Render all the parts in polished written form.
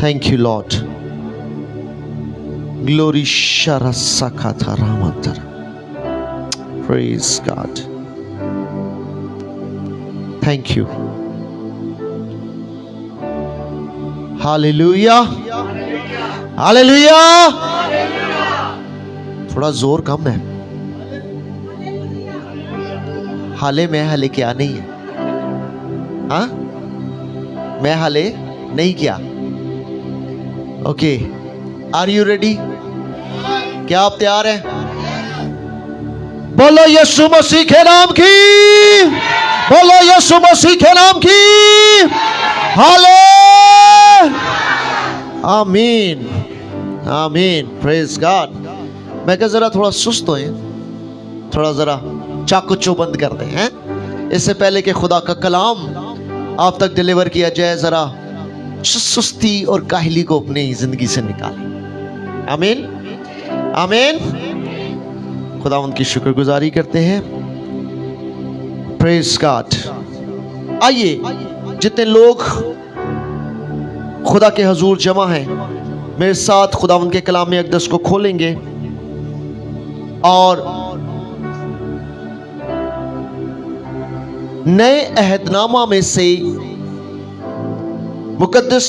Thank you, Lord. Glory Sharasakata Ramatara. Praise God. Thank you. Hallelujah. Hallelujah. थोड़ा जोर कम है. हाले में हाले क्या नहीं है. हाँ, मैं हाले नहीं किया. Okay, are you ready? क्या आप तैयार हैं? बोलो यीशु मसीह के नाम की. बोलो यीशु मसीह के नाम की. हाले. आमीन. आमीन. Praise God. मैं कहा जरा थोड़ा सुस्त हो, थोड़ा जरा चाकू चौबंद कर दें हैं, इससे पहले कि खुदा का कलाम आप तक डिलीवर किया जाए. जरा सुस्ती और काहली को अपनी जिंदगी से निकालें. आमीन. आमीन. खुदा उनकी शुक्रगुजारी करते हैं. Praise God. आइए, जितने लोग खुदा के हजूर जमा हैं, मेरे साथ खुदा उनके कलाम अक़दस को खोलेंगे और नए अहदनामा में से मुकद्दस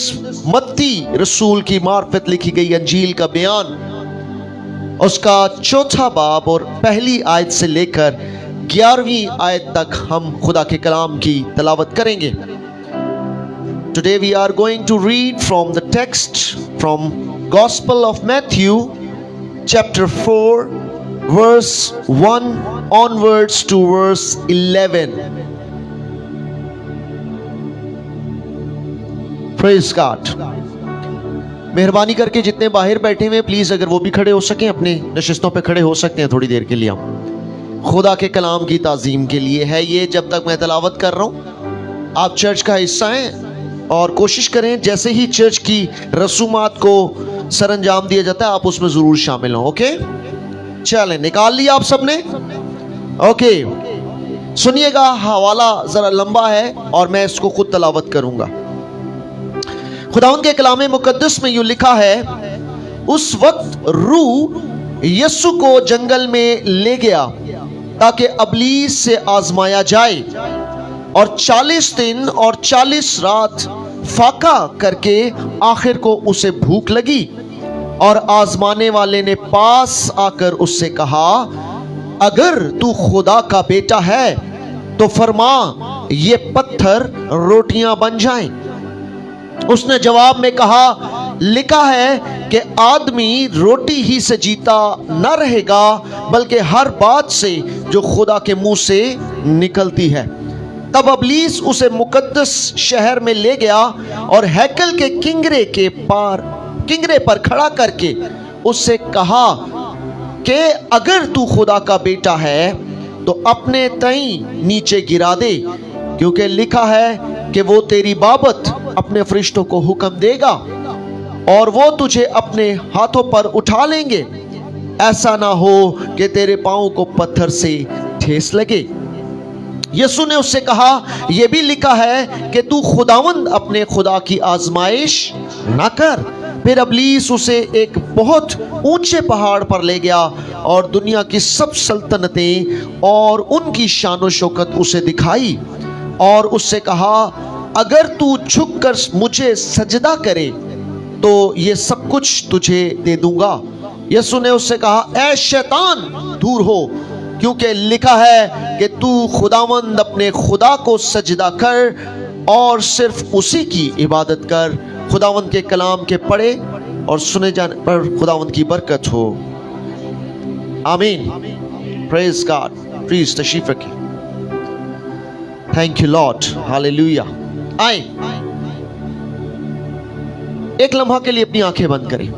मत्ती रसूल की मार्फत लिखी गई अंजील का बयान, उसका 4 बाब और पहली आयत से लेकर 11वीं आयत तक हम खुदा के कलाम की तलावत करेंगे. Today we are going to read from the text from Gospel of Matthew chapter 4 verse 1 onwards to verse 11. Praise God. मेहरबानी करके जितने बाहर बैठे हुए प्लीज अगर वो भी खड़े हो सकें, अपने नशिस्तों पे खड़े हो सकते हैं थोड़ी देर के लिए. हम खुदा के कलाम की ताज़ीम के लिए है ये. जब तक मैं तलावत कर रहा हूँ, आप चर्च का हिस्सा हैं और कोशिश करें जैसे ही चर्च की रसूमात को सरंजाम दिया जाता है आप उसमें जरूर शामिल हों. ओके, चलें. निकाल लिया आप सबने? ओके, सुनिएगा. हवाला जरा लंबा है और मैं इसको खुद तलावत करूंगा. खुदावंद के कलाम मुकद्दस में यूं लिखा है, उस वक्त रूह यीशु को जंगल में ले गया ताकि अबलीस से आजमाया जाए, और 40 दिन और 40 रात फाका करके आखिर को उसे भूख लगी. और आजमाने वाले ने पास आकर उससे कहा, अगर तू खुदा का बेटा है तो फरमा ये पत्थर रोटियां बन जाएं. उसने जवाब में कहा, लिखा है कि आदमी रोटी ही से जीता न रहेगा बल्कि हर बात से जो खुदा के मुंह से निकलती है. तब अबलीस उसे मुकद्दस शहर में ले गया और हैकल के किंगरे पर खड़ा करके उससे कहा कि अगर तू खुदा का बेटा है तो अपने तई नीचे गिरा दे, क्योंकि लिखा है कि वो तेरी बाबत अपने फरिश्तों को हुक्म देगा और वो तुझे अपने हाथों पर उठा लेंगे, ऐसा ना हो कि तेरे पांव को पत्थर से ठेस लगे. यीशु ने उससे कहा, यह भी लिखा है कि तू खुदावंद अपने खुदा की आजमाइश ना कर. फिर अबलीस उसे एक बहुत ऊंचे पहाड़ पर ले गया और दुनिया की सब सल्तनतें और उनकी शान शौकत उसे दिखाई और उससे कहा, अगर तू झुककर मुझे सजदा करे तो ये सब कुछ तुझे दे दूंगा. यीशु ने उससे कहा, ऐ शैतान दूर हो, क्योंकि लिखा है कि तू खुदावंद अपने खुदा को सजदा कर और सिर्फ उसी की इबादत कर. खुदावंद के कलाम के पढ़े और सुने जाने पर खुदावंद की बरकत हो. आमीन. Praise God. प्लीज तशरीफ रखिए. Thank you Lord. हालेलुया. आए, एक लम्हा के लिए अपनी आंखें बंद करें.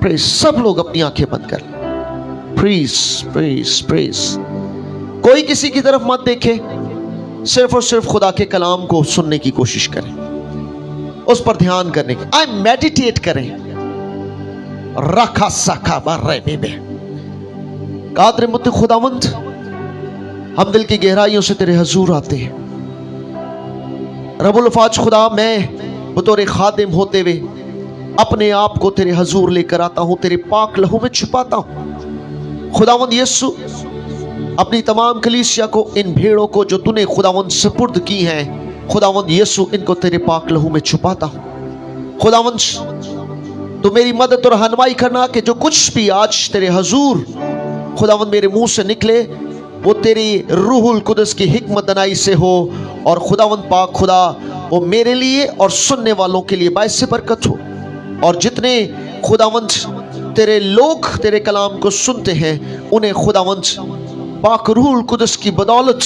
प्रेज. सब लोग अपनी आंखें बंद कर. Please please please. कोई किसी की तरफ मत देखे, सिर्फ और सिर्फ खुदा के कलाम को सुनने की कोशिश करें, उस पर ध्यान करने की. आई मेडिटेट करें. रखा सखा बर्रे बेबे कादर मुत खुदावंद, हम दिल की गहराइयों से तेरे हजूर आते हैं. रब्बुल फाज खुदा, मैं बतौर खादिम होते हुए अपने आप को तेरे हजूर लेकर आता हूँ, तेरे पाक लहू में छुपाता हूँ। खुदावंद यीशु, अपनी तमाम कलीसिया को, इन भेड़ों को जो तूने खुदावंद सुपुर्द की हैं, खुदावंद यीशु इनको तेरे पाक लहू में छुपाता हूँ। खुदावंद तो मेरी मदद और रहनुमाई करना कि जो कुछ भी आज तेरे हजूर खुदावंद मेरे मुंह से निकले वो तेरी रूहुल कुदस की हिकमत दनाई से हो, और खुदावंद पाक खुदा वो मेरे लिए और सुनने वालों के लिए बाइस से बरकत हो। और जितने खुदावंद तेरे लोग तेरे कलाम को सुनते हैं उन्हें खुदावंद पाक रूहुल कुदस की बदौलत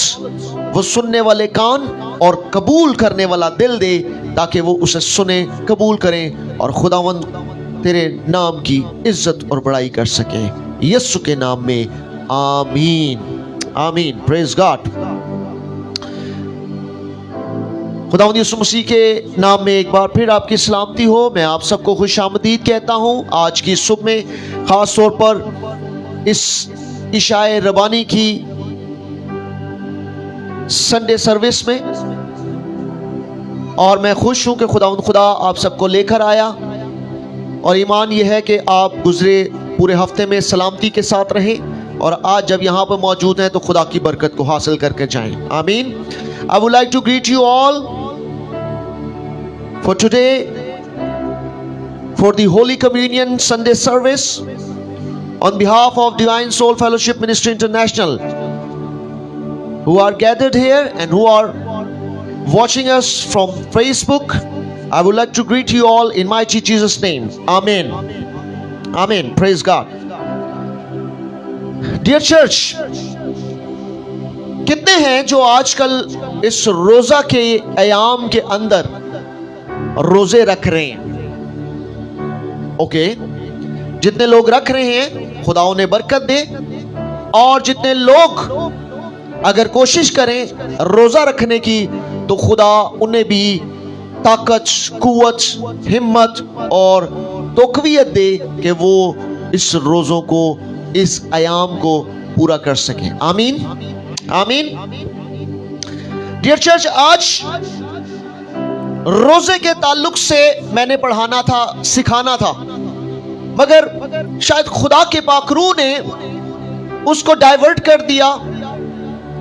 वो सुनने वाले कान और कबूल करने वाला दिल दे, ताकि वो उसे सुने, कबूल करें और खुदावंद तेरे नाम की इज्जत और बड़ाई कर सके। यीशु के नाम में आमीन, आमीन। Praise God. खुदावंद यीशु मसीह के नाम में एक बार फिर आपकी सलामती हो। मैं आप सबको खुशामदीद कहता हूँ आज की सुबह में, खास तौर पर इस इशाए रबानी की संडे सर्विस में। और मैं खुश हूँ कि खुदावंद खुदा आप सबको लेकर आया, और ईमान यह है कि आप गुजरे पूरे हफ्ते में सलामती के साथ रहे, और आज जब यहाँ पर मौजूद हैं तो खुदा की बरकत को हासिल करके जाएं। आमीन। I would like to greet you all for today, for the Holy Communion Sunday service on behalf of Divine Soul Fellowship Ministry International, who are gathered here and who are watching us from Facebook. I would like to greet you all in mighty Jesus' name. Amen. Amen. Praise God. Dear church, कितने हैं जो आजकल इस रोजा के अयाम के अंदर रोजे रख रहे हैं? ओके, जितने लोग रख रहे हैं खुदा उन्हें बरकत दे, और जितने लोग अगर कोशिश करें रोजा रखने की तो खुदा उन्हें भी ताकत, कुव्वत, हिम्मत और तौक़वियत दे कि वो इस रोजों को, इस अयाम को पूरा कर सकें। आमीन, आमीन। डियर चर्च, आज रोजे के ताल्लुक से मैंने पढ़ाना था, सिखाना था, मगर शायद खुदा के पाक रूह ने उसको डाइवर्ट कर दिया,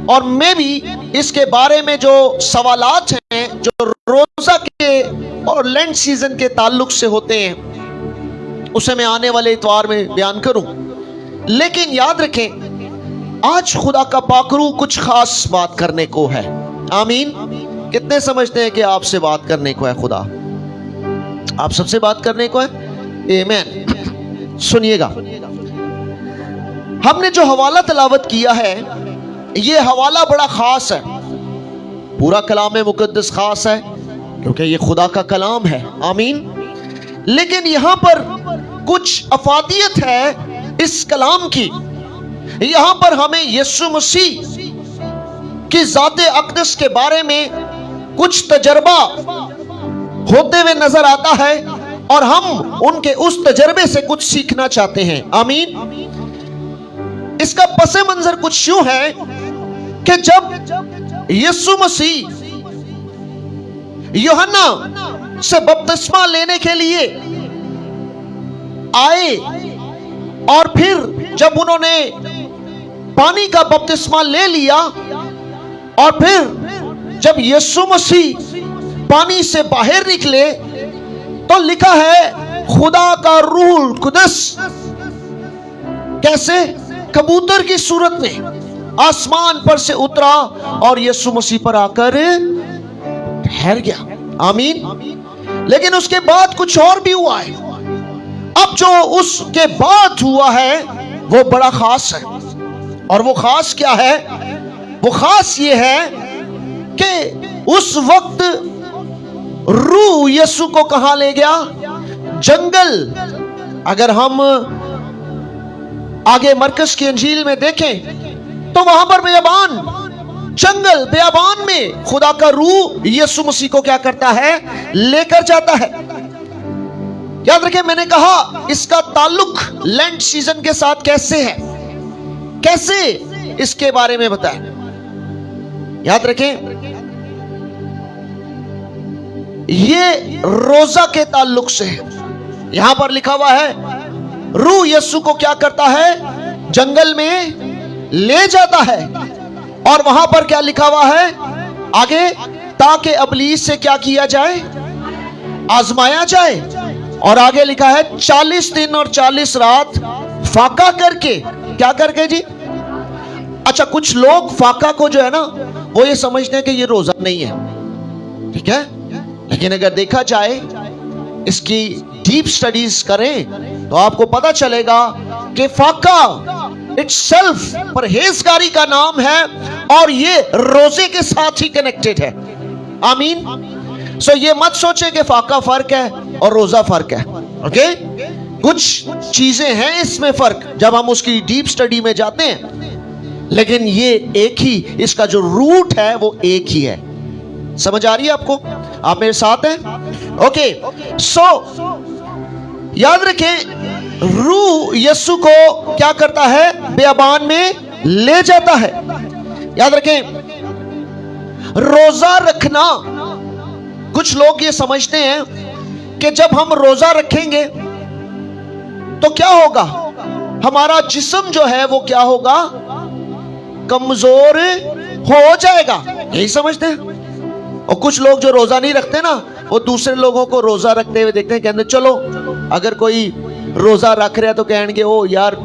और मैं भी इसके बारे में जो सवालात हैं जो रोजा के और लेंट सीजन के ताल्लुक से होते हैं उसे मैं आने वाले इतवार में बयान करूं। लेकिन याद रखें, आज खुदा का पाक रूह कुछ खास बात करने को है। आमीन। कितने समझते हैं कि आपसे बात करने को है? खुदा आप सबसे बात करने को है। आमीन। सुनिएगा, हमने जो हवाला तलावत किया है ये हवाला बड़ा खास है। पूरा कलाम मुकद्दस खास है क्योंकि ये खुदा का कलाम है। आमीन। लेकिन यहां पर कुछ अफादियत है इस कलाम की। यहां पर हमें यीशु मसीह की ज़ाते अक़दस के बारे में कुछ तजर्बा होते हुए नजर आता है, और हम उनके उस तजर्बे से कुछ सीखना चाहते हैं। आमीन। इसका पसे मंजर कुछ यूं है कि जब यीशु मसीह यूहन्ना से बपतिस्मा लेने के लिए आए, और फिर जब उन्होंने पानी का बपतिस्मा ले लिया, और फिर जब यीशु मसीह पानी से बाहर निकले तो लिखा है खुदा का रूह कुदस कैसे कबूतर की सूरत में आसमान पर से उतरा और यीशु मसीह पर आकर ठहर गया। आमीन। लेकिन उसके बाद कुछ और भी हुआ है। अब जो उसके बाद हुआ है वो बड़ा खास है, और वो खास क्या है? वो खास ये है कि उस वक्त रूह यीशु को कहां ले गया? जंगल। अगर हम आगे मरकस की इंजील में देखें तो वहां पर बेयाबान, जंगल बेयाबान में खुदा का रूह यीशु मसीह को क्या करता है? लेकर जाता है। याद रखें, मैंने कहा इसका ताल्लुक लेंट सीजन के साथ कैसे है, कैसे इसके बारे में बताएं। याद रखें, ये रोजा के ताल्लुक से है। यहां पर लिखा हुआ है रूह यीशु को क्या करता है, जंगल में ले जाता है। और वहां पर क्या लिखा हुआ है आगे, ताकि इब्लीस से क्या किया जाए, आजमाया जाए। और आगे लिखा है 40 दिन और 40 रात फाका करके, क्या करके जी? अच्छा, कुछ लोग फाका को जो है ना वो ये समझते हैं कि ये रोजा नहीं है, ठीक है। लेकिन अगर देखा जाए, इसकी डीप स्टडीज करें तो आपको पता चलेगा कि फाका इटसेल्फ परहेजगारी का नाम है और ये रोजे के साथ ही कनेक्टेड है। आमीन। सो ये मत सोचे कि फाका फर्क है और रोजा फर्क है। ओके, कुछ चीजें हैं इसमें फर्क जब हम उसकी डीप स्टडी में जाते हैं, लेकिन ये एक ही, इसका जो रूट है वो एक ही है। समझ आ रही है आपको? आप मेरे साथ हैं? ओके, सो याद रखें, रूह यीशु को क्या करता है, बियाबान में ले जाता है। याद रखें, रोजा रखना, कुछ लोग ये समझते हैं कि जब हम रोजा रखेंगे तो क्या होगा, हमारा जिस्म जो है वो क्या होगा, कमजोर हो जाएगा, यही समझते हैं। और कुछ लोग जो रोजा नहीं रखते ना, वो दूसरे लोगों को रोजा रखते हुए देखते हैं, कहते चलो अगर कोई रोजा रख रहा है तो कहेंगे ओ यार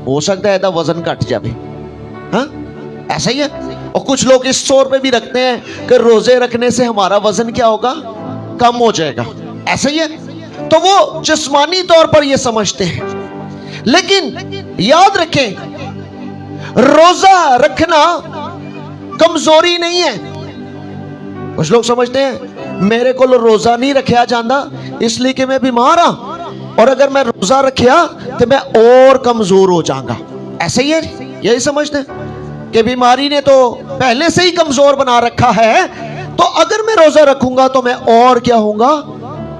हो सकता है वजन घट जाए। हाँ, ऐसा ही है। और कुछ लोग इस तौर पे भी रखते हैं कि रोजे रखने से हमारा वजन क्या होगा, कम हो जाएगा, ऐसा ही है। तो वो जिस्मानी तौर पर ये समझते हैं। लेकिन याद रखें, रोजा रखना कमजोरी नहीं है। कुछ लोग समझते हैं मेरे को रोजा नहीं रखा जाता इसलिए कि मैं बीमार हाँ, और अगर मैं रोजा रखा तो मैं और कमजोर हो जाऊंगा, ऐसे ही है। यही समझते हैं कि बीमारी ने तो पहले से ही कमजोर बना रखा है, तो अगर मैं रोजा रखूंगा तो मैं और क्या होऊंगा,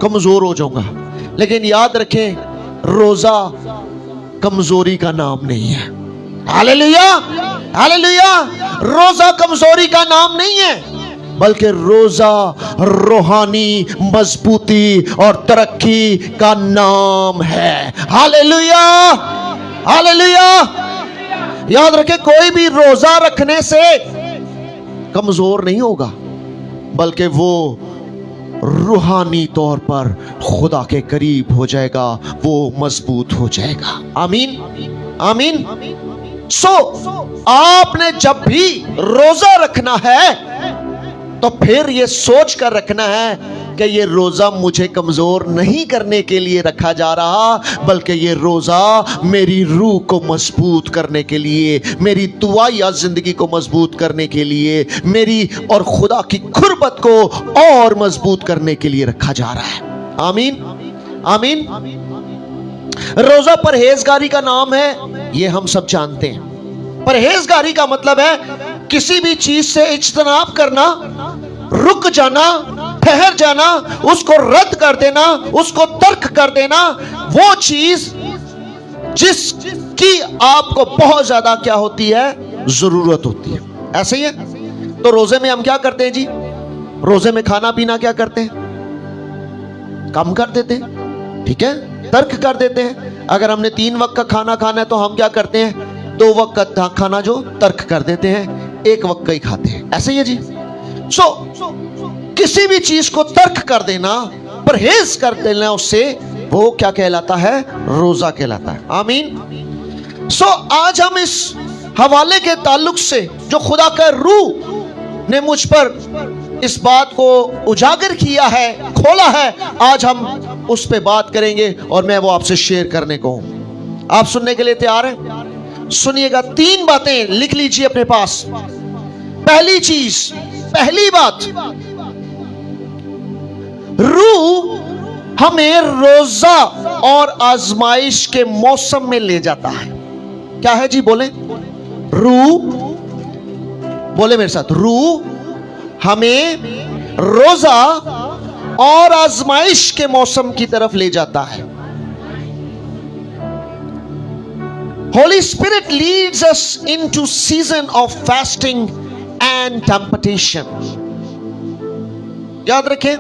कमजोर हो जाऊंगा। लेकिन याद रखें, रोजा कमजोरी का नाम नहीं है। Hallelujah, hallelujah. रोजा कमजोरी का नाम नहीं है, बल्कि रोजा रूहानी मजबूती और तरक्की का नाम है। Hallelujah, hallelujah. याद रखें, कोई भी रोजा रखने से कमजोर नहीं होगा, बल्कि वो रूहानी तौर पर खुदा के करीब हो जाएगा, वो मजबूत हो जाएगा। आमीन, आमीन। सो आपने जब भी रोजा रखना है तो फिर ये सोच कर रखना है कि ये रोजा मुझे कमजोर नहीं करने के लिए रखा जा रहा, बल्कि ये रोजा मेरी रूह को मजबूत करने के लिए, मेरी दुआया जिंदगी को मजबूत करने के लिए, मेरी और खुदा की खुरबत को और मजबूत करने के लिए रखा जा रहा है। आमीन, आमीन। रोजा परहेजगारी का नाम है, ये हम सब जानते हैं। परहेजगारी का मतलब है किसी भी चीज से इज्तनाब करना, रुक जाना, ठहर जाना, उसको रद्द कर देना, उसको तर्क कर देना, वो चीज जिसकी आपको बहुत ज्यादा क्या होती है, जरूरत होती है। ऐसे ही है। तो रोजे में हम क्या करते हैं जी, रोजे में खाना पीना क्या करते हैं, कम कर देते हैं, ठीक है, तर्क कर देते हैं। अगर हमने 3 वक्त का खाना खाना है तो हम क्या करते हैं, 2 वक्त का खाना जो तर्क कर देते हैं, 1 वक्त का ही खाते हैं। ऐसे ही है जी। सो किसी भी चीज को तर्क कर देना, परहेज कर देना उससे, वो क्या कहलाता है, रोजा कहलाता है। आमीन। सो आज हम इस हवाले के ताल्लुक से जो खुदा का रूह ने मुझ पर इस बात को उजागर किया है, खोला है, आज हम उस पे बात करेंगे और मैं वो आपसे शेयर करने को हूं। आप सुनने के लिए तैयार हैं? सुनिएगा। 3 बातें लिख लीजिए अपने पास। पहली चीज, पहली बात, रूह हमें रोजा और आजमाइश के मौसम में ले जाता है। क्या है जी, बोले। रूह, बोले मेरे साथ, रूह हमें रोजा और आजमाइश के मौसम की तरफ ले जाता है। Holy Spirit leads us into season of fasting and temptation. याद रखें,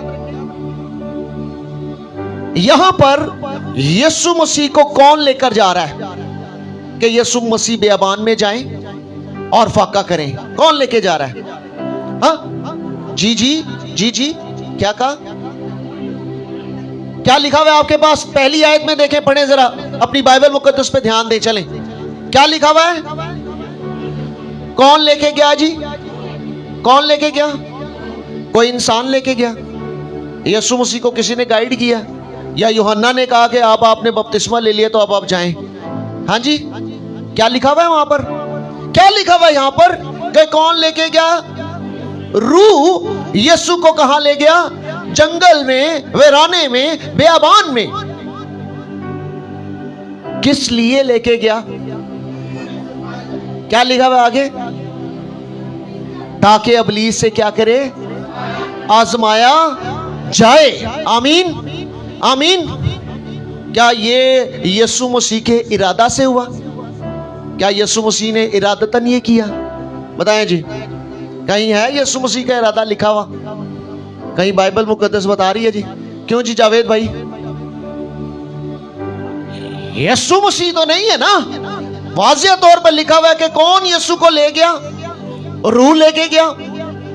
यहां पर यीशु मसीह को कौन लेकर जा रहा है कि यीशु मसीह बियाबान में जाएं और फाका करें? कौन लेके जा रहा है? हाँ जी जी जी जी, क्या कहा? क्या लिखा हुआ है आपके पास? पहली आयत में देखें, पढ़ें जरा, अपनी बाइबल मुकद्दस पे ध्यान दें। चलें, क्या लिखा हुआ है? कौन लेके गया जी? कौन लेके गया? कोई इंसान लेके गया? यीशु मसीह को किसी ने गाइड किया, या यूहन्ना ने कहा कि आपने बपतिस्मा ले लिया तो अब आप जाएं? हाँ जी, क्या लिखा हुआ है वहां पर? क्या लिखा हुआ है यहां पर कि कौन लेके गया? रूह यीशु को कहां ले गया? जंगल में, वीराने में, बियाबान में। किस लिए लेके गया? क्या लिखा हुआ आगे? ताकि इब्लीस से क्या करे? आजमाया जाए। आमीन आमीन। क्या ये यीशु मसीह के इरादा से हुआ? क्या यीशु मसीह ने इरादतन ये किया? बताएं जी, कहीं है यीशु मसीह का इरादा लिखा हुआ? कहीं बाइबल मुकद्दस बता रही है जी? क्यों जी जावेद भाई? यीशु मसीह तो नहीं है ना। वाज़िह तौर पर लिखा हुआ है कि कौन यीशु को ले गया? रूह लेके गया।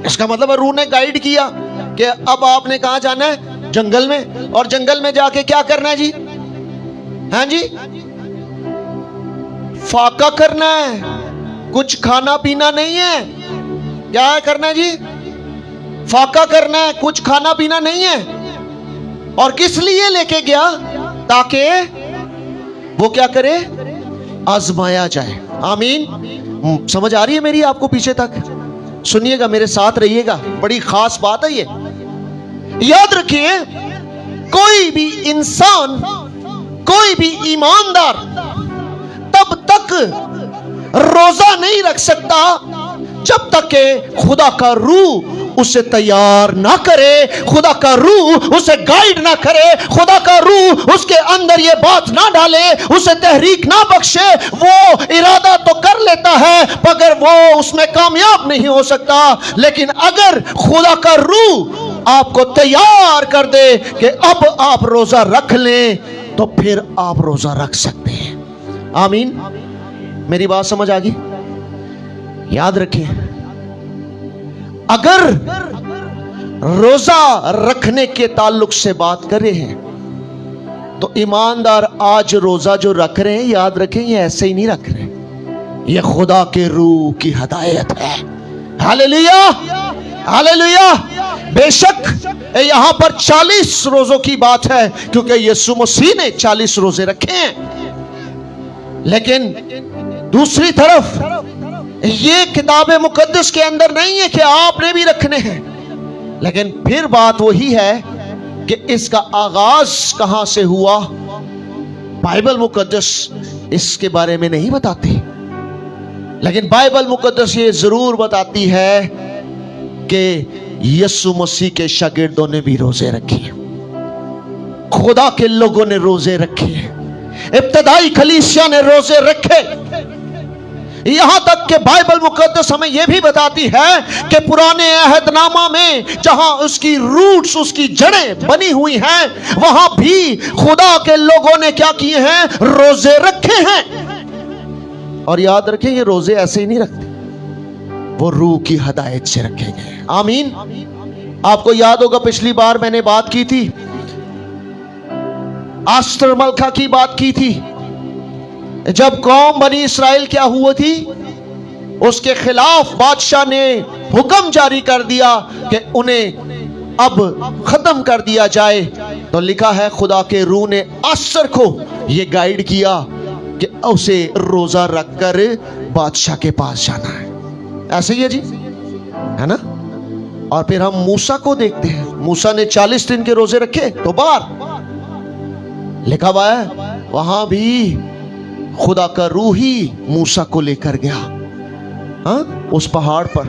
इसका मतलब है रूह ने गाइड किया कि अब आपने कहां जाना है? जंगल में। और जंगल में जाके क्या करना है जी? हाँ जी, फाका करना है, कुछ खाना पीना नहीं है। क्या करना है जी? फाका करना है, कुछ खाना पीना नहीं है। और किस लिए लेके गया? ताकि वो क्या करे? आजमाया जाए। आमीन। समझ आ रही है मेरी आपको पीछे तक? सुनिएगा, मेरे साथ रहिएगा, बड़ी खास बात है ये। याद रखिए, कोई भी इंसान, कोई भी ईमानदार तब तक रोजा नहीं रख सकता जब तक के खुदा का रूह उसे तैयार ना करे, खुदा का रूह उसे गाइड ना करे, खुदा का रूह उसके अंदर ये बात ना डाले, उसे तहरीक ना बख्शे। वो इरादा तो कर लेता है मगर वो उसमें कामयाब नहीं हो सकता। लेकिन अगर खुदा का रूह आपको तैयार कर दे कि अब आप रोजा रख लें, तो फिर आप रोजा रख सकते हैं। आमीन। मेरी बात समझ आ गई? याद रखें, अगर रोजा रखने के ताल्लुक से बात करें हैं तो ईमानदार आज रोजा जो रख रहे हैं, याद रखें, ये ऐसे ही नहीं रख रहे, ये खुदा के रूह की हदायत है। Hallelujah hallelujah. बेशक यहां पर 40 रोजों की बात है क्योंकि यीशु मसीह ने 40 रोजे रखे हैं। लेकिन दूसरी तरफ ये किताब मुकद्दस के अंदर नहीं है कि आपने भी रखने हैं। लेकिन फिर बात वही है कि इसका आगाज कहां से हुआ, बाइबल मुकद्दस इसके बारे में नहीं बताती। लेकिन बाइबल मुकद्दस ये जरूर बताती है कि यीशु मसीह के शागिर्दों ने भी रोजे रखे, खुदा के लोगों ने रोजे रखे, इब्तदाई कलीसिया ने रोजे रखे। यहां तक कि बाइबल मुकद्दस हमें यह भी बताती है कि पुराने अहदनामा में जहां उसकी रूट्स, उसकी जड़ें बनी हुई हैं, वहां भी खुदा के लोगों ने क्या किए हैं? रोजे रखे हैं। और याद रखें, ये रोजे ऐसे ही नहीं रखते, वो रूह की हदायत से रखे गए। आमीन। आपको याद होगा पिछली बार मैंने बात की थी, आस्तर मलखा की बात की थी। जब कौम बनी इसराइल क्या हुआ थी, उसके खिलाफ बादशाह ने हुक्म जारी कर दिया कि उन्हें अब खत्म कर दिया जाए। तो लिखा है खुदा के रूह ने आस्तर को यह गाइड किया कि उसे रोजा रखकर बादशाह के पास जाना है। ऐसे ही है जी, है ना? और फिर हम मूसा को देखते हैं, मूसा ने 40 दिन के रोजे रखे। तो बार लिखा हुआ है वहां भी खुदा का रूह ही मूसा को लेकर गया, हाँ, उस पहाड़ पर,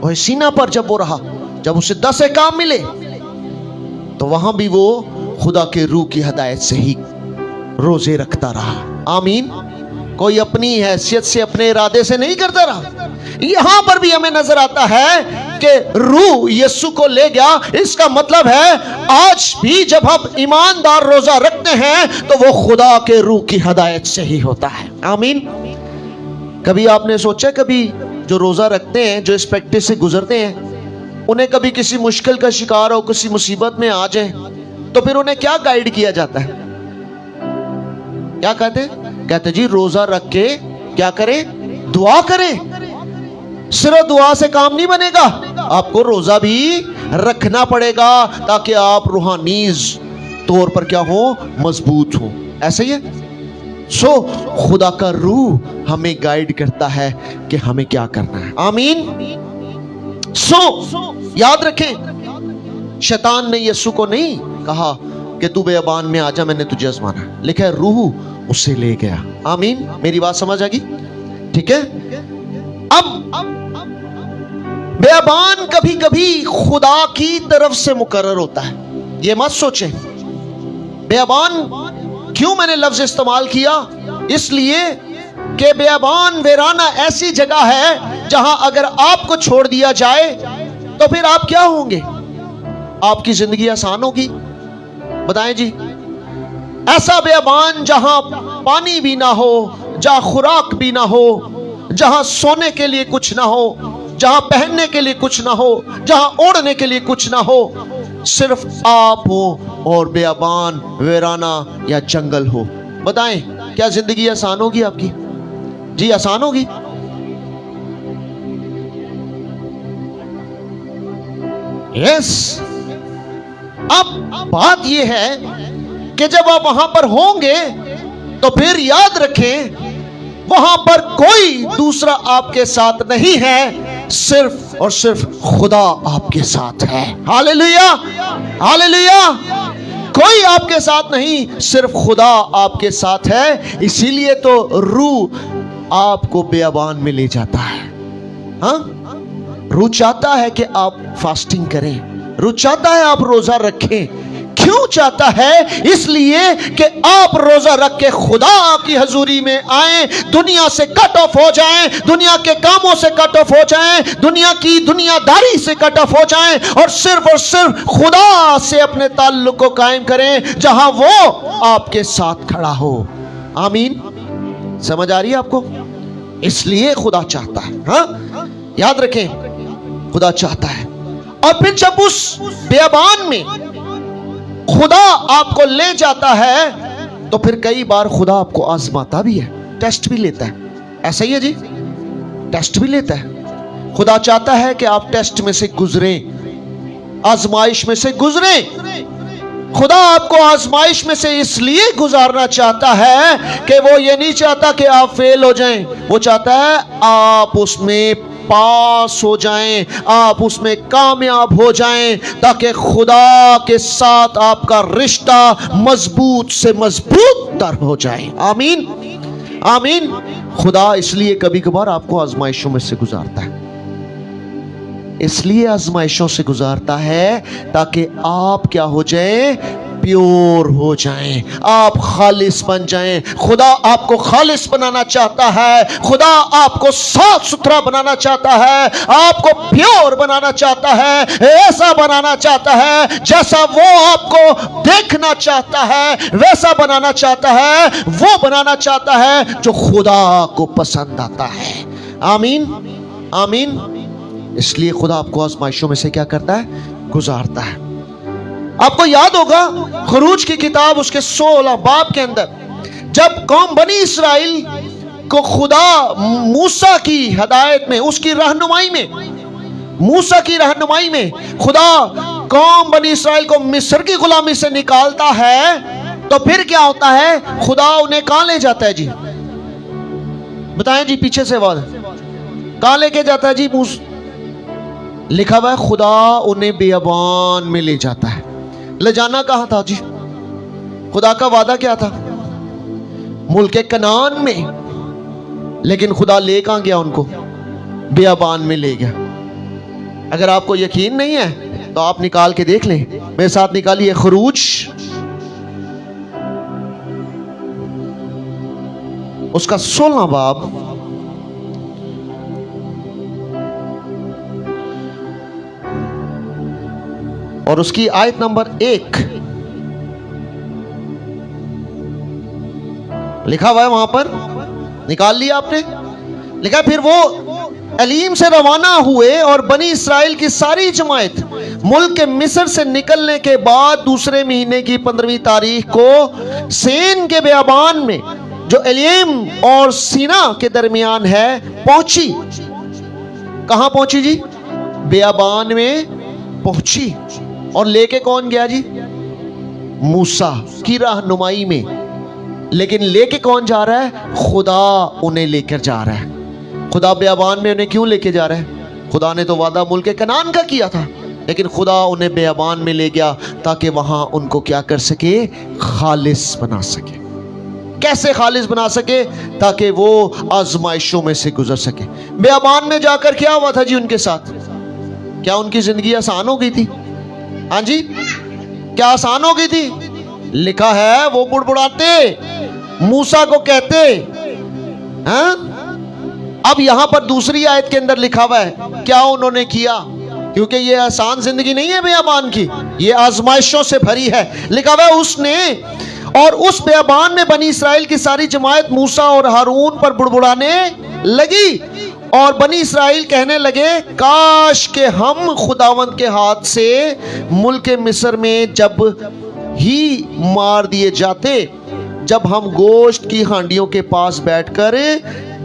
वह सीना पर जब वो रहा, जब उसे 10 काम मिले, तो वहां भी वो खुदा के रूह की हदायत से ही रोजे रखता रहा। आमीन। कोई अपनी हैसियत से, अपने इरादे से नहीं करता रहा। यहां पर भी हमें नजर आता है कि रूह यीशु को ले गया। इसका मतलब है आज भी जब हम ईमानदार रोजा रखते हैं तो वो खुदा के रूह की हिदायत से ही होता है। आमीन। कभी आपने सोचा, कभी जो रोजा रखते हैं, जो इस प्रैक्टिस से गुजरते हैं, उन्हें कभी किसी मुश्किल का शिकार हो, किसी मुसीबत में आ जाए तो फिर उन्हें क्या गाइड किया जाता है? क्या कहते जी रोजा रख के क्या करें? दुआ करें। सिर्फ दुआ से काम नहीं बनेगा, आपको रोजा भी रखना पड़ेगा ताकि आप रूहानीज तौर पर क्या हो? मजबूत हो। ऐसे ही है। सो खुदा का रूह हमें गाइड करता है कि हमें क्या करना है। आमीन। सो याद रखें, शैतान ने यीशु को नहीं कहा कि तू बेअबान में आजा, मैंने तुझे आजमाना। लिखा है रूह उसे ले गया। आमीन। मेरी बात समझ आ गई? ठीक है। अब बेअबान कभी कभी खुदा की तरफ से मुकर्रर होता है। ये मत सोचें बेअबान क्यों मैंने लफ्ज इस्तेमाल किया, इसलिए कि बेअबान वेराना ऐसी जगह है जहां अगर आपको छोड़ दिया जाए तो फिर आप क्या होंगे? आपकी जिंदगी आसान होगी? बताएं जी। ऐसा बेअबान जहां पानी भी ना हो, जहां खुराक भी ना हो, जहां सोने के लिए कुछ ना हो, जहां पहनने के लिए कुछ ना हो, जहां ओढ़ने के लिए कुछ ना हो, सिर्फ आप हो और बेअबान वेराना या जंगल हो। बताएं क्या जिंदगी आसान होगी आपकी? जी आसान होगी? यस। अब बात यह है कि जब आप वहां पर होंगे तो फिर याद रखें वहां पर कोई दूसरा आपके साथ नहीं है, सिर्फ और सिर्फ खुदा आपके साथ है। Hallelujah, hallelujah. कोई आपके साथ नहीं, सिर्फ खुदा आपके साथ है। इसीलिए तो रूह आपको बेअबान में ले जाता है। हाँ, रूह चाहता है कि आप फास्टिंग करें, रूह चाहता है आप रोजा रखें। क्यों चाहता है? इसलिए कि आप रोजा रख के खुदा की हजूरी में आए, दुनिया से कट ऑफ हो जाएं, दुनिया के कामों से कट ऑफ हो जाएं, दुनिया की दुनियादारी से कट ऑफ हो जाएं और सिर्फ खुदा से अपने ताल्लुक को कायम करें जहां वो आपके साथ खड़ा हो। आमीन। समझ आ रही है आपको? इसलिए खुदा चाहता है। हाँ, याद रखें खुदा चाहता है। और फिर जब उस बेअबान में खुदा आपको ले जाता है तो फिर कई बार खुदा आपको आजमाता भी है, टेस्ट भी लेता है। ऐसा ही है जी, टेस्ट भी लेता है। खुदा चाहता है कि आप टेस्ट में से गुजरें, आजमाइश में से गुजरें। खुदा आपको आजमाइश में से इसलिए गुजारना चाहता है कि वो ये नहीं चाहता कि आप फेल हो जाएं, वो चाहता है आप उसमें पास हो जाएं, आप उसमें कामयाब हो जाएं, ताकि खुदा के साथ आपका रिश्ता मजबूत से मजबूत तर हो जाए। आमीन, आमीन। खुदा इसलिए कभी कभार आपको आजमाइशों में से गुजारता है, इसलिए आजमाइशों से गुजारता है ताकि आप क्या हो जाएं? प्योर हो जाएं, आप खालिस बन जाएं। खुदा आपको खालिस बनाना चाहता है, खुदा आपको साफ सुथरा बनाना चाहता है, आपको प्योर बनाना चाहता है, ऐसा बनाना चाहता है जैसा वो आपको देखना चाहता है, वैसा बनाना चाहता है, वो बनाना चाहता है जो खुदा को पसंद आता है। आमीन, आमीन। इसलिए खुदा आपको आजमाइशों में से क्या करता है? गुजारता है। आपको याद होगा खरूज की किताब उसके 16 बाब के अंदर जब कौम बनी इस्राइल को खुदा मूसा की हिदायत में, उसकी रहनुमाई में, मूसा की रहनुमाई में खुदा कौम बनी इस्राइल को मिस्र की गुलामी से निकालता है तो फिर क्या होता है? खुदा उन्हें कहां ले जाता है जी? बताएं जी, पीछे से आवाज। कहां लेके जाता है जी? लिखा हुआ है खुदा उन्हें बेअबान में ले जाता है। ले जाना कहां था जी? खुदा का वादा क्या था? मुल्क कनान में। लेकिन खुदा ले कहां गया उनको? बेअबान में ले गया। अगर आपको यकीन नहीं है तो आप निकाल के देख लें, मेरे साथ निकालिए खरूज उसका 16 बाब और उसकी आयत नंबर 1 लिखा हुआ है वहां पर, निकाल लिया आपने? लिखा फिर वो एलीम से रवाना हुए और बनी इस्राएल की सारी जमात मुल्क के मिस्र से निकलने के बाद दूसरे महीने की 15वीं तारीख को सेन के बियाबान में जो एलीम और सीना के दरमियान है पहुंची। कहां पहुंची जी? बियाबान में पहुंची। और लेके कौन गया जी? मूसा की रहनुमाई में। लेकिन लेके कौन जा रहा है? खुदा उन्हें लेकर जा रहा है। खुदा बियाबान में उन्हें क्यों लेके जा रहा है? खुदा ने तो वादा मुल्क कनान का किया था, लेकिन खुदा उन्हें बियाबान में ले गया ताकि वहां उनको क्या कर सके? खालिस बना सके। कैसे खालिस बना सके? ताकि वो आजमाइशों में से गुजर सके। बियाबान में जाकर क्या हुआ था जी उनके साथ? क्या उनकी जिंदगी आसान हो गई थी? हाँ जी, क्या आसान हो गई थी? लिखा है वो बुड़बुड़ाते, मूसा को कहते हैं। अब यहां पर दूसरी आयत के अंदर लिखा हुआ है क्या उन्होंने किया, क्योंकि ये आसान जिंदगी नहीं है बियाबान की, ये आजमाइशों से भरी है। लिखा हुआ है उसने और उस बियाबान में बनी इस्राएल की सारी जमात मूसा और हारून पर बुड़बुड़ाने लगी और बनी इस्राएल कहने लगे काश के हम खुदावंद के हाथ से मुल्क मिस्र में जब ही मार दिए जाते, जब हम गोश्त की हांडियों के पास बैठकर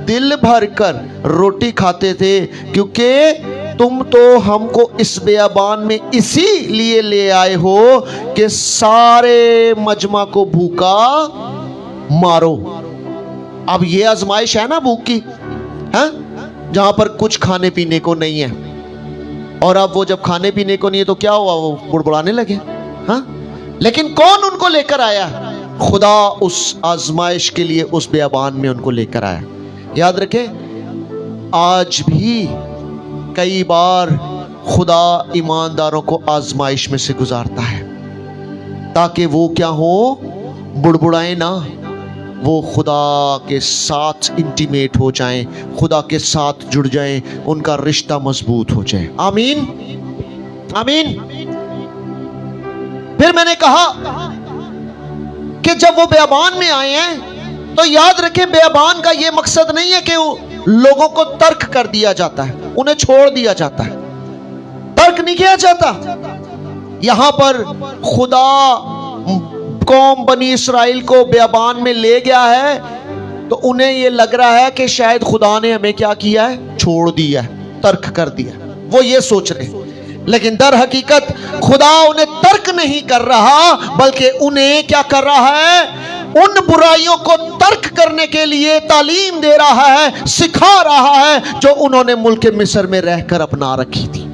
दिल भर कर रोटी खाते थे, क्योंकि तुम तो हमको इस बियाबान में इसीलिए ले आए हो कि सारे मजमा को भूखा मारो। अब ये आजमाइश है ना भूख की, है जहां पर कुछ खाने पीने को नहीं है। और अब वो जब खाने पीने को नहीं है तो क्या हुआ? वो बुड़बुड़ाने लगे। हाँ, लेकिन कौन उनको लेकर आया? खुदा उस आजमाइश के लिए उस बियाबान में उनको लेकर आया। याद रखें, आज भी कई बार खुदा ईमानदारों को आजमाइश में से गुजारता है ताकि वो क्या हो? बुड़बुड़ाए ना, वो खुदा के साथ इंटीमेट हो जाएं, खुदा के साथ जुड़ जाएं, उनका रिश्ता मजबूत हो जाए। आमीन, आमीन। फिर मैंने कहा कि जब वो बियाबान में आए हैं तो याद रखें, बियाबान का ये मकसद नहीं है कि लोगों को तर्क कर दिया जाता है, उन्हें छोड़ दिया जाता है। तर्क नहीं किया जाता। यहां पर खुदा कौम बनी इस्राएल को बियाबान में ले गया है तो उन्हें ये लग रहा है कि शायद खुदा ने हमें क्या किया है? छोड़ दिया है, तर्क कर दिया। वो ये सोच रहे हैं, लेकिन दर हकीकत खुदा उन्हें तर्क नहीं कर रहा, बल्कि उन्हें क्या कर रहा है? उन बुराइयों को तर्क करने के लिए तालीम दे रहा है, सिखा रहा है जो उन्होंने मुल्क मिस्र में रहकर अपना रखी थी।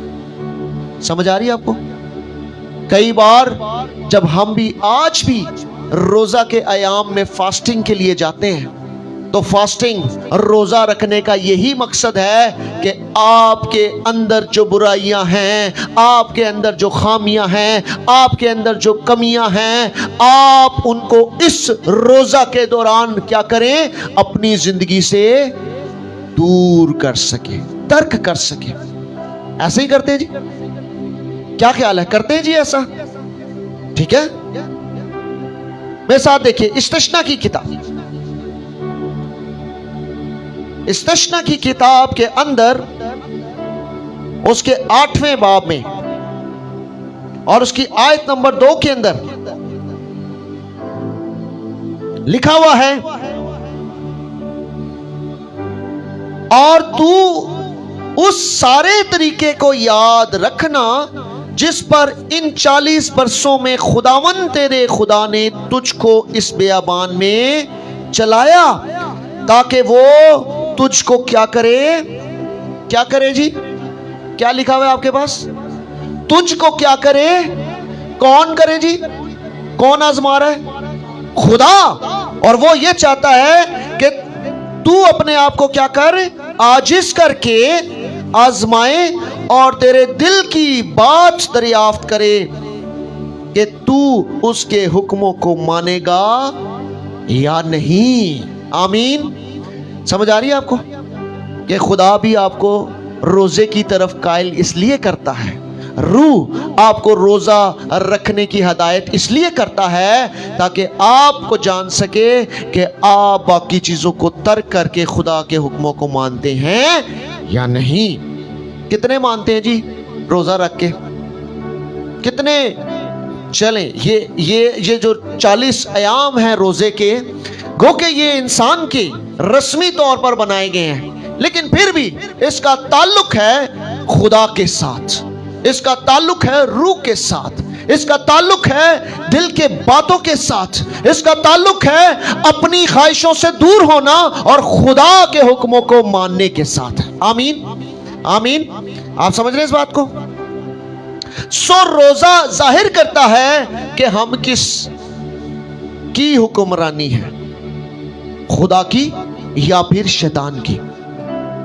समझ आ रही है आपको? कई बार जब हम भी आज भी रोजा के आयाम में फास्टिंग के लिए जाते हैं तो फास्टिंग, रोजा रखने का यही मकसद है कि आपके अंदर जो बुराइयां हैं, आपके अंदर जो खामियां हैं, आपके अंदर जो कमियां हैं, आप उनको इस रोजा के दौरान क्या करें? अपनी जिंदगी से दूर कर सके, तर्क कर सके। ऐसे ही करते हैं जी? क्या ख्याल है? करते हैं जी ऐसा? ठीक है, मेरे साथ देखिए इस्तिश्ना की किताब, इस्तिश्ना की किताब के अंदर उसके 8वें बाब में और उसकी आयत नंबर 2 के अंदर लिखा हुआ है, और तू उस सारे तरीके को याद रखना जिस पर इन 40 बरसों में खुदावन तेरे खुदा ने तुझको इस बियाबान में चलाया, ताकि वो तुझको क्या करे? क्या करे जी? क्या लिखा हुआ है आपके पास? तुझको क्या करे? कौन करे जी? कौन आजमा रहा है? खुदा। और वो ये चाहता है कि तू अपने आप को क्या कर? आजिज करके आजमाए और तेरे दिल की बात दरियाफ्त करे कि तू उसके हुक्मों को मानेगा या नहीं। आमीन। समझ आ रही है आपको कि खुदा भी आपको रोजे की तरफ कायल इसलिए करता है, रूह आपको रोजा रखने की हदायत इसलिए करता है ताकि आपको जान सके कि आप बाकी चीजों को तर्क करके खुदा के हुक्मों को मानते हैं या नहीं। कितने मानते हैं जी रोजा रख के? कितने? चलें, ये जो 40 अयाम हैं रोजे के, गो के ये इंसान के रस्मी तौर पर बनाए गए हैं, लेकिन फिर भी इसका ताल्लुक है खुदा के साथ, इसका ताल्लुक है रूह के साथ, इसका ताल्लुक है दिल के बातों के साथ, इसका ताल्लुक है अपनी ख्वाहिशों से दूर होना और खुदा के हुक्मों को मानने के साथ। आमीन, आमीन। आप समझ रहे हैं इस बात को? सो रोजा जाहिर करता है कि हम किस की हुक्मरानी है, खुदा की या फिर शैतान की।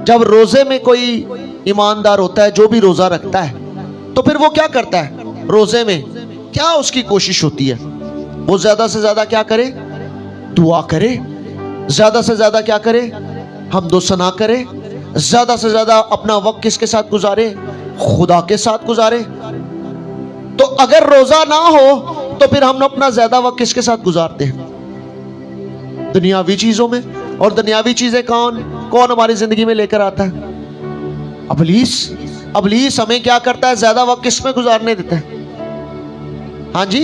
जब रोजे में कोई ईमानदार होता है, जो भी रोजा रखता है, तो फिर वो क्या करता है? रोजे में क्या उसकी कोशिश होती है? वो ज्यादा से ज्यादा क्या करे? दुआ करे। ज्यादा से ज्यादा क्या करे? हम्दो सना करे। ज्यादा से ज्यादा अपना वक्त किसके साथ गुजारे? खुदा के साथ गुजारे। तो अगर रोजा ना हो तो फिर हम अपना ज्यादा वक्त किसके साथ गुजारते हैं? दुनियावी चीजों में। और दुनियावी चीजें कौन हमारी जिंदगी में लेकर आता है? अबलीस। अबलीस हमें क्या करता है? ज्यादा वक्त किस में गुजारने देता है? हाँ जी,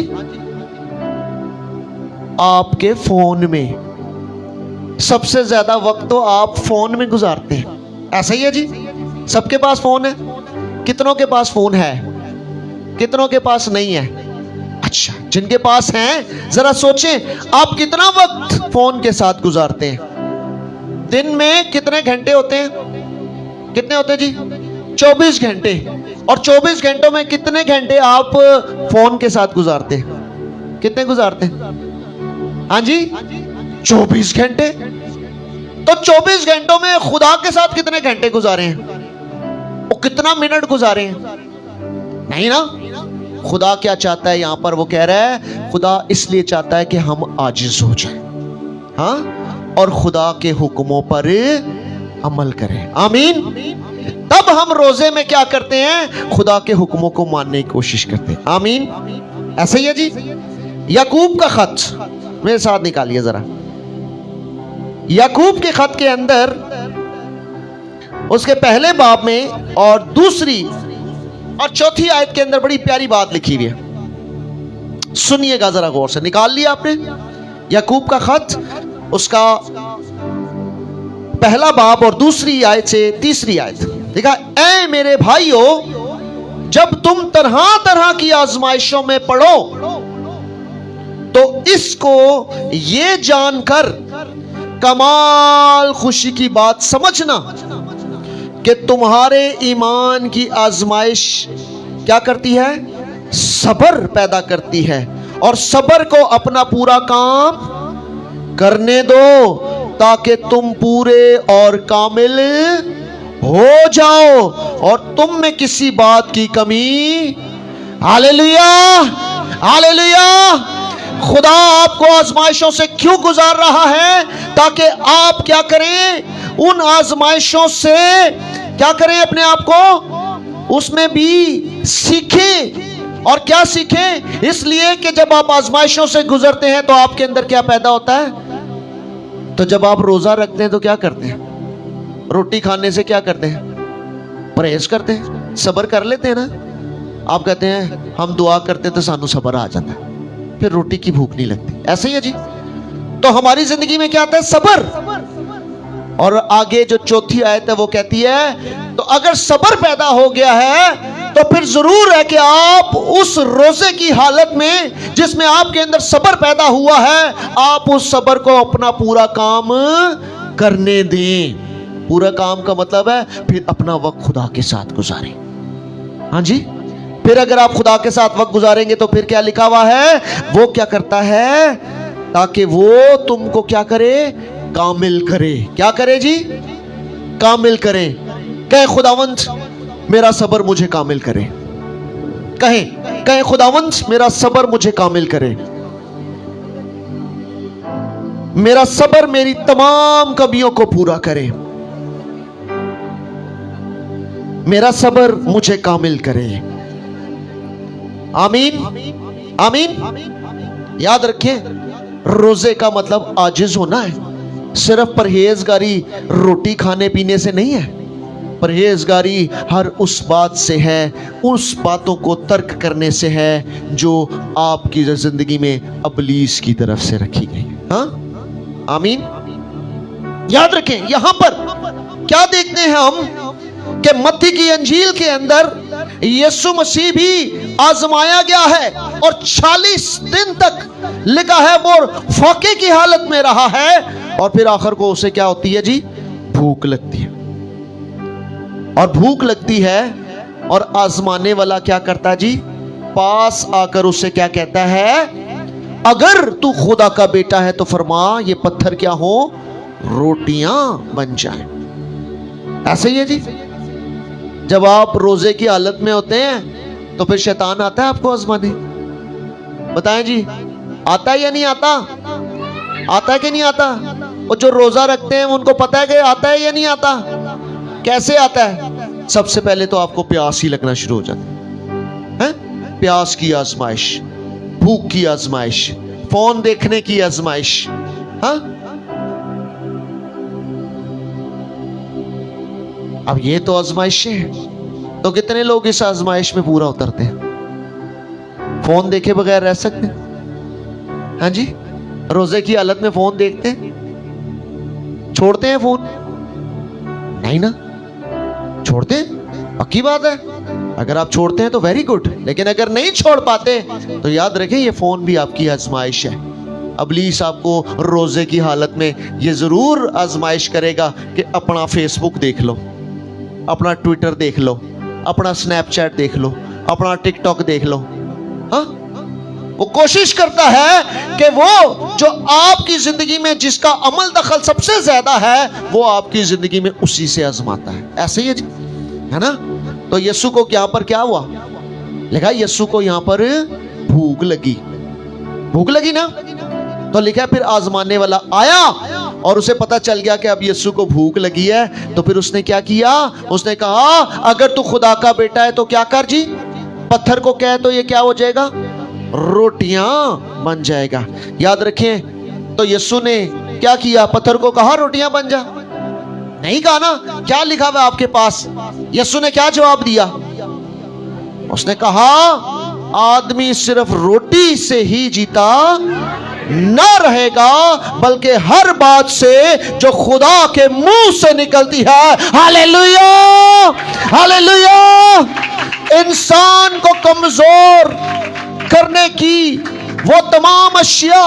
आपके फोन में। सबसे ज्यादा वक्त तो आप फोन में गुजारते हैं, ऐसा ही है जी। सबके पास फोन है। कितनों के पास फोन है? कितनों के पास नहीं है? अच्छा, जिनके पास हैं जरा सोचें आप कितना वक्त फोन के साथ गुजारते हैं। दिन में कितने घंटे होते हैं? कितने होते हैं जी? 24 घंटे। और 24 घंटों में कितने घंटे आप फोन के साथ गुजारते हैं? कितने गुजारते हैं? हाँ जी, 24 घंटे। तो 24 घंटों में खुदा के साथ कितने घंटे गुजारे हैं? वो कितना मिनट गुजारे हैं? नहीं ना। खुदा क्या चाहता है यहां पर? वो कह रहा है खुदा इसलिए चाहता है कि हम आजिज हो जाएं, हाँ, और खुदा के हुक्मों पर अमल करें। आमीन। तब हम रोजे में क्या करते हैं? खुदा के हुक्मों को मानने की कोशिश करते हैं। आमीन। ऐसा ही है जी। याकूब का खत मेरे साथ निकालिए जरा। याकूब के खत के अंदर उसके पहले बाब में और दूसरी और चौथी आयत के अंदर बड़ी प्यारी बात लिखी हुई है। सुनिएगा जरा गौर से। निकाल लिया आपने? याकूब का खत, उसका पहला बाब और दूसरी आयत से तीसरी आयत। देखा, ऐ मेरे भाइयों, जब तुम तरह तरह की आजमाइशों में पड़ो तो इसको ये जानकर कमाल खुशी की बात समझना कि तुम्हारे ईमान की आजमाइश क्या करती है? सब्र पैदा करती है, और सब्र को अपना पूरा काम करने दो ताकि तुम पूरे और कामिल हो जाओ और तुम में किसी बात की कमी। Hallelujah, hallelujah. खुदा आपको आजमाइशों से क्यों गुजार रहा है? ताकि आप क्या करें? उन आजमाइशों से क्या करें? अपने आप को उसमें भी सीखें। और क्या सीखें? इसलिए कि जब आप आजमाइशों से गुजरते हैं तो आपके अंदर क्या पैदा होता है? तो जब आप रोजा रखते हैं तो क्या करते हैं? रोटी खाने से क्या करते हैं? परहेज करते हैं, सब्र कर लेते हैं ना। आप कहते हैं हम दुआ करते तो सानू सब्र आ जाता है, फिर रोटी की भूख नहीं लगती। ऐसे ही है जी। तो हमारी जिंदगी में क्या आता है? सब्र। और आगे जो चौथी आयत है वो कहती है तो अगर सब्र पैदा हो गया है तो फिर जरूर है कि आप उस रोजे की हालत में जिसमें आपके अंदर सब्र पैदा हुआ है, आप उस सब्र को अपना पूरा काम करने दें। पूरा काम का मतलब है फिर अपना वक्त खुदा के साथ गुजारें। हाँ जी। फिर अगर आप खुदा के साथ वक्त गुजारेंगे तो फिर क्या लिखा हुआ है? वो क्या करता है? ताकि वो तुमको क्या करे? कामिल करे। क्या करे जी? कामिल करे। कहे खुदावंद मेरा सब्र मुझे कामिल करे। कहे खुदावंद मेरा सब्र मुझे कामिल करे। मेरा सब्र मेरी तमाम कमियों को पूरा करे। मेरा सब्र मुझे कामिल करे। आमीन आमीन। याद रखें, रोजे का मतलब आजिज होना है। सिर्फ परहेजगारी रोटी खाने पीने से नहीं है। परहेजगारी हर उस बात से है, उस बातों को तर्क करने से है जो आपकी जिंदगी में अबलीस की तरफ से रखी गई। हाँ, आमीन। याद रखें, यहां पर क्या देखते हैं हम कि मत्ती की अंजील के अंदर यीशु मसीह भी आजमाया गया है और 40 दिन तक लिखा है वो फाके की हालत में रहा है और फिर आखिर को उसे क्या होती है जी? भूख लगती है। और भूख लगती है और आजमाने वाला क्या करता जी? पास आकर उसे क्या कहता है? अगर तू खुदा का बेटा है तो फरमा ये पत्थर क्या हो? रोटियां बन जाए। ऐसे ही है जी। जब आप रोजे की हालत में होते हैं तो फिर शैतान आता है आपको आजमाने। बताएं जी, आता है या नहीं आता? आता है कि नहीं आता? और जो रोजा रखते हैं उनको पता है कि आता है या नहीं आता? कैसे आता है? सबसे पहले तो आपको प्यास ही लगना शुरू हो जाता है। प्यास की आजमाइश, भूख की आजमाइश, फोन देखने की आजमाइश। हाँ, अब ये तो आजमाइश है। तो कितने लोग इस आजमाइश में पूरा उतरते हैं? फोन देखे बगैर रह सकते हैं? हाँ जी, रोजे की हालत में फोन देखते हैं? छोड़ते हैं फोन? नहीं ना, छोड़ते हैं, पक्की बात है। अगर आप छोड़ते हैं तो वेरी गुड, लेकिन अगर नहीं छोड़ पाते तो याद रखें ये फोन भी आपकी आजमाइश है। अबलीस आपको रोजे की हालत में ये जरूर आजमाइश करेगा कि अपना फेसबुक देख लो, अपना ट्विटर देख लो, अपना स्नैपचैट देख लो, अपना टिकटॉक देख लो। हाँ, वो कोशिश करता है कि वो जो आपकी जिंदगी में जिसका अमल दखल सबसे ज्यादा है वो आपकी जिंदगी में उसी से आजमाता है। ऐसे ही है ना? तो यीशु को यहाँ पर क्या हुआ? लिखा यीशु को यहाँ पर भूख लगी। भूख लगी ना, तो लिखा फिर आजमाने वाला आया और उसे पता चल गया कि अब यीशु को भूख लगी है। तो फिर उसने क्या किया? उसने कहा अगर तू खुदा का बेटा है तो क्या कर जी? पत्थर को कह तो ये क्या हो जाएगा? रोटियां बन जाएगा। याद रखें, तो यीशु ने क्या किया? पत्थर को कहा रोटियां बन जा? नहीं कहा ना। क्या लिखा हुआ आपके पास? यीशु ने क्या जवाब दिया? उसने कहा आदमी सिर्फ रोटी से ही जीता न रहेगा बल्कि हर बात से जो खुदा के मुंह से निकलती है। Hallelujah, hallelujah. इंसान को कमजोर करने की वो तमाम अशिया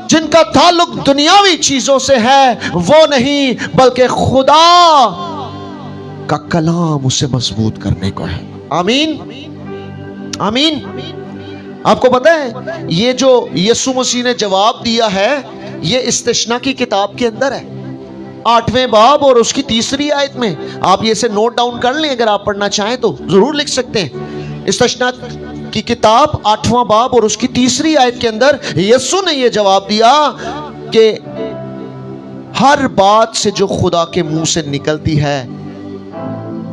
जिनका ताल्लुक दुनियावी चीजों से है वो नहीं, बल्कि खुदा का कलाम उसे मजबूत करने को है। आमीन, आमीन। आपको पता है ये जो यीशु मसीह ने जवाब दिया है ये इस्तिश्ना की किताब के अंदर है, 8वें बाब और उसकी 3री आयत में। आप ये से नोट डाउन कर लें, अगर आप पढ़ना चाहें तो जरूर लिख सकते हैं। इस्तिश्ना की किताब 8वां बाब और उसकी 3री आयत के अंदर यीशु ने ये जवाब दिया कि हर बात से जो खुदा के मुंह से निकलती है,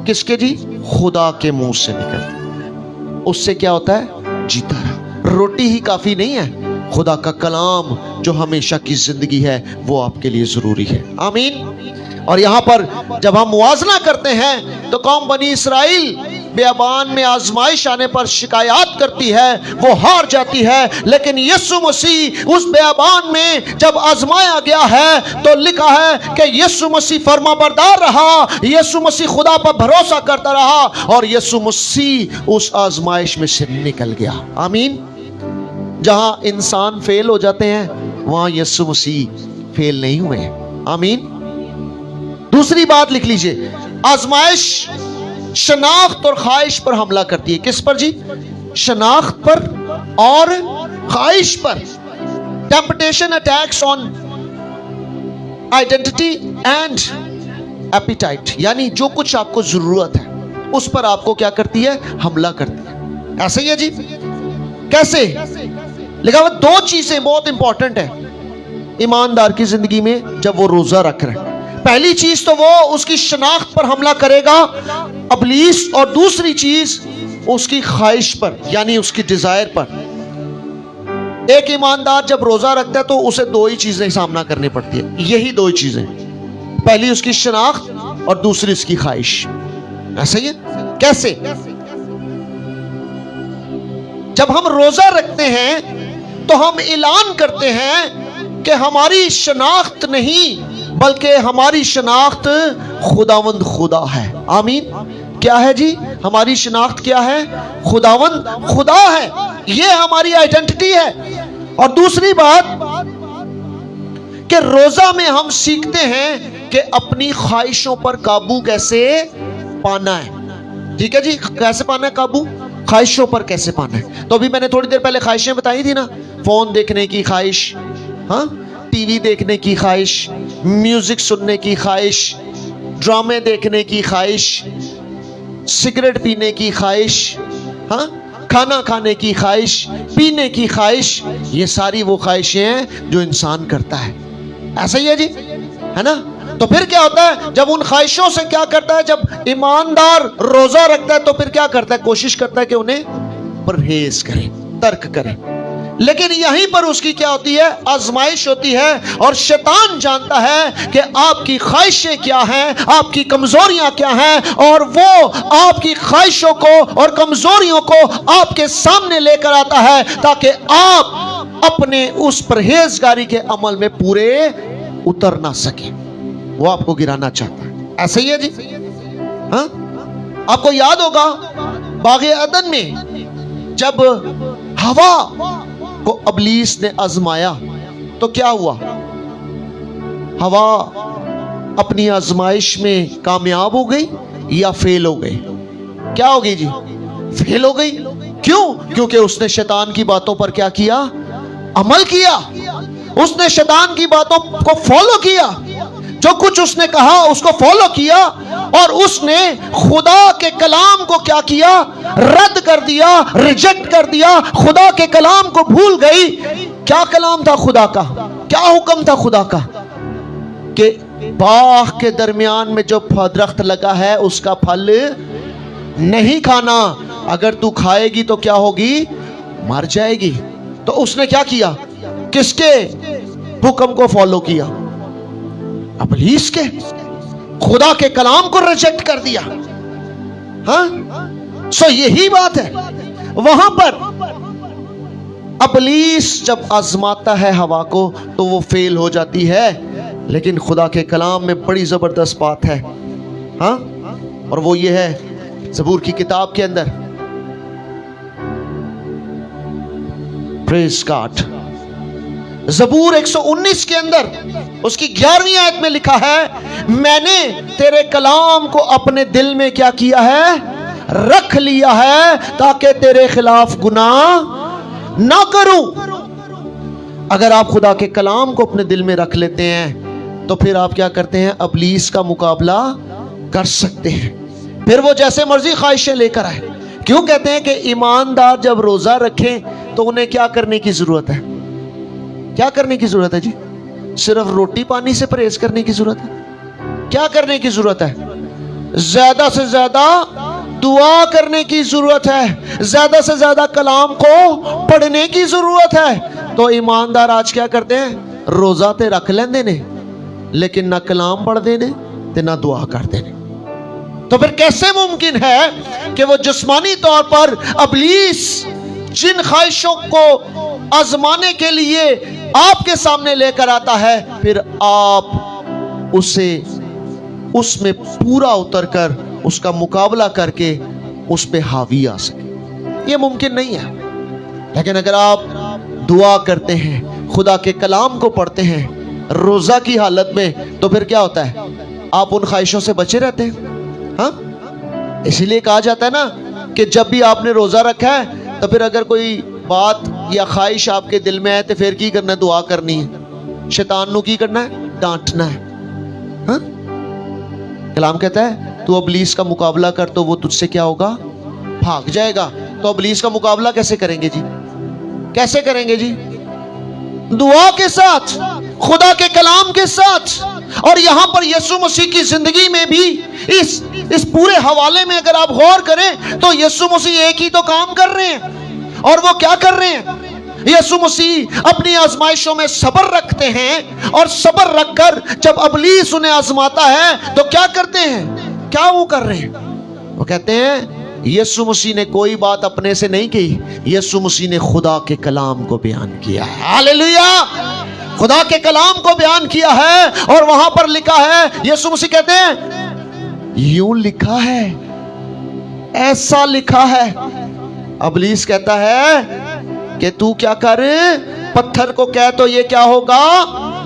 किसके जी? खुदा के मुंह से निकलती है, उससे क्या होता है? जीता रहा। रोटी ही काफी नहीं है, खुदा का कलाम जो हमेशा की जिंदगी है वो आपके लिए जरूरी है। आमीन। और यहां पर जब हम मुआजना करते हैं तो कौम बनी इसराइल बेअबान में आजमाइश आने पर शिकायत करती है, वो हार जाती है, लेकिन यीशु मसीह उस बेअबान में जब आजमाया गया है तो लिखा है कि यीशु मसीह फरमाबरदार रहा, यीशु मसीह खुदा पर भरोसा करता रहा और यीशु मसीह उस आजमाइश में से निकल गया। आमीन। जहां इंसान फेल हो जाते हैं वहां यीशु मसीह फेल नहीं हुए। आमीन। दूसरी बात लिख लीजिए, आजमाइश शनाख्त और ख्वाहिश पर हमला करती है। किस पर जी? शनाख्त पर और ख्वाहिश पर। Temptation attacks on identity and appetite, यानी जो कुछ आपको जरूरत है उस पर आपको क्या करती है? हमला करती है। ऐसे ही है जी। कैसे? लिखा हुआ 2 चीजें बहुत इंपॉर्टेंट है ईमानदार की जिंदगी में जब वो रोजा रख रहे हैं। पहली चीज तो वो उसकी शनाख्त पर हमला करेगा अबलीस, और दूसरी चीज उसकी ख्वाहिश पर यानी उसकी डिजायर पर। एक ईमानदार जब रोजा रखता है तो उसे दो ही चीजें सामना करनी पड़ती है, यही दो ही चीजें, पहली उसकी शनाख्त और दूसरी उसकी ख्वाहिश। ऐसा ही है? कैसे? जब हम रोजा रखते हैं तो हम ऐलान करते हैं कि हमारी शनाख्त नहीं बल्कि हमारी शनाख्त खुदावंद खुदा है। आमीन। क्या है जी? हमारी शनाख्त क्या है? खुदावंद खुदा है, ये हमारी आइडेंटिटी है। और दूसरी बात कि रोजा में हम सीखते हैं कि अपनी ख्वाहिशों पर काबू कैसे पाना है। ठीक है जी, कैसे पाना है काबू? ख्वाहिशों पर कैसे पाना है। तो अभी मैंने थोड़ी देर पहले ख्वाहिशें बताई थी ना, फोन देखने की ख्वाहिश, हाँ, टीवी देखने की ख्वाहिश, म्यूजिक सुनने की ख्वाहिश, ड्रामे देखने की ख्वाहिश, सिगरेट पीने की ख्वाहिश, हाँ, खाना खाने की ख्वाहिश, पीने की ख्वाहिश, ये सारी वो ख्वाहिशें हैं जो इंसान करता है। ऐसा ही है जी, है ना? तो फिर क्या होता है जब उन ख्वाहिशों से क्या करता है? जब ईमानदार रोजा रखता है तो फिर क्या करता है? कोशिश करता है कि उन्हें परहेज करे, तर्क करे। लेकिन यहीं पर उसकी क्या होती है? आजमाइश होती है। और शैतान जानता है कि आपकी ख्वाहिशें क्या हैं, आपकी कमजोरियां क्या हैं, और वो आपकी ख्वाहिशों को और कमजोरियों को आपके सामने लेकर आता है ताकि आप अपने उस परहेजगारी के अमल में पूरे उतर ना सके। वो आपको गिराना चाहता है। ऐसा ही है जी, हाँ? आपको याद होगा बाग़े अदन में जब हवा को अबलीस ने आजमाया तो क्या हुआ? हवा अपनी आजमाइश में कामयाब हो गई या फेल हो गई? क्या हो गई जी? फेल हो गई। क्यों? क्योंकि उसने शैतान की बातों पर क्या किया? अमल किया। उसने शैतान की बातों को फॉलो किया, जो कुछ उसने कहा उसको फॉलो किया, और उसने खुदा के कलाम को क्या किया? रद्द कर दिया, रिजेक्ट कर दिया, खुदा के कलाम को भूल गई। क्या कलाम था खुदा का? क्या हुक्म था खुदा का? कि बाग के दरमियान में जो दरख्त लगा है उसका फल नहीं खाना, अगर तू खाएगी तो क्या होगी? मर जाएगी। तो उसने क्या किया? किसके हुक्म को फॉलो किया? अबलीस के। खुदा के कलाम को रिजेक्ट कर दिया। हाँ, सो यही बात है। वहां पर अबलीस जब आजमाता है हवा को तो वो फेल हो जाती है, लेकिन खुदा के कलाम में बड़ी जबरदस्त बात है, हाँ, और वो ये है ज़बूर की किताब के अंदर, प्रेज़ गॉड, ज़बूर 119 के अंदर उसकी 11वीं आयत में लिखा है, मैंने तेरे कलाम को अपने दिल में क्या किया है? रख लिया है, ताकि तेरे खिलाफ गुनाह ना करूं। अगर आप खुदा के कलाम को अपने दिल में रख लेते हैं तो फिर आप क्या करते हैं? अबलीस का मुकाबला कर सकते हैं। फिर वो जैसे मर्जी ख्वाहिशें लेकर आए। क्यों कहते हैं कि ईमानदार जब रोजा रखें तो उन्हें क्या करने की जरूरत है? क्या करने की जरूरत है जी? सिर्फ रोटी पानी से परहेज करने की जरूरत है? क्या करने की जरूरत है? ज्यादा से ज्यादा दुआ करने की जरूरत है, ज्यादा से ज्यादा कलाम को पढ़ने की जरूरत है। तो ईमानदार आज क्या करते हैं? रोजा ते रख लेंदे ने, लेकिन ना कलाम पढ़ते ने ते ना दुआ करते ने। तो फिर कैसे मुमकिन है कि वो जिस्मानी तौर पर अबलीस जिन ख्वाहिशों को आजमाने के लिए आपके सामने लेकर आता है, फिर आप उसे उसमें पूरा उतरकर उसका मुकाबला करके उस पे हावी आ सके? ये मुमकिन नहीं है। लेकिन अगर आप दुआ करते हैं, खुदा के कलाम को पढ़ते हैं रोजा की हालत में, तो फिर क्या होता है? आप उन ख्वाहिशों से बचे रहते हैं। हाँ, इसीलिए कहा जाता है ना कि जब भी आपने रोजा रखा है तो फिर अगर कोई बात या ख्वाहिश आपके दिल में है तो फिर की करना है? दुआ करनी है। शैतान नू की करना है? डांटना है। हाँ? कलाम कहता है तू अबलीस का मुकाबला कर तो वो तुझसे क्या होगा? भाग जाएगा। तो अबलीस का मुकाबला कैसे करेंगे जी? कैसे करेंगे जी? दुआ के साथ। खुदा के कलाम के साथ। और यहां पर यीशु मसीह की जिंदगी में भी इस पूरे हवाले में अगर आप गौर करें तो यीशु मसीह एक ही तो काम कर रहे हैं। और वो क्या कर रहे हैं? यीशु मसीह अपनी आजमाइशों में सब्र रखते हैं, और सब्र रखकर जब इब्लीस उन्हें आजमाता है तो क्या करते हैं? क्या वो कर रहे हैं? वो कहते हैं यीशु मसीह ने कोई बात अपने से नहीं की, यीशु मसीह ने खुदा के कलाम को बयान किया है। हालेलुया! खुदा के कलाम को बयान किया है। और वहां पर लिखा है, यीशु मसीह कहते हैं यूं लिखा है, ऐसा लिखा है। इब्लीस कहता है कि तू क्या कर, पत्थर को कह तो ये क्या होगा,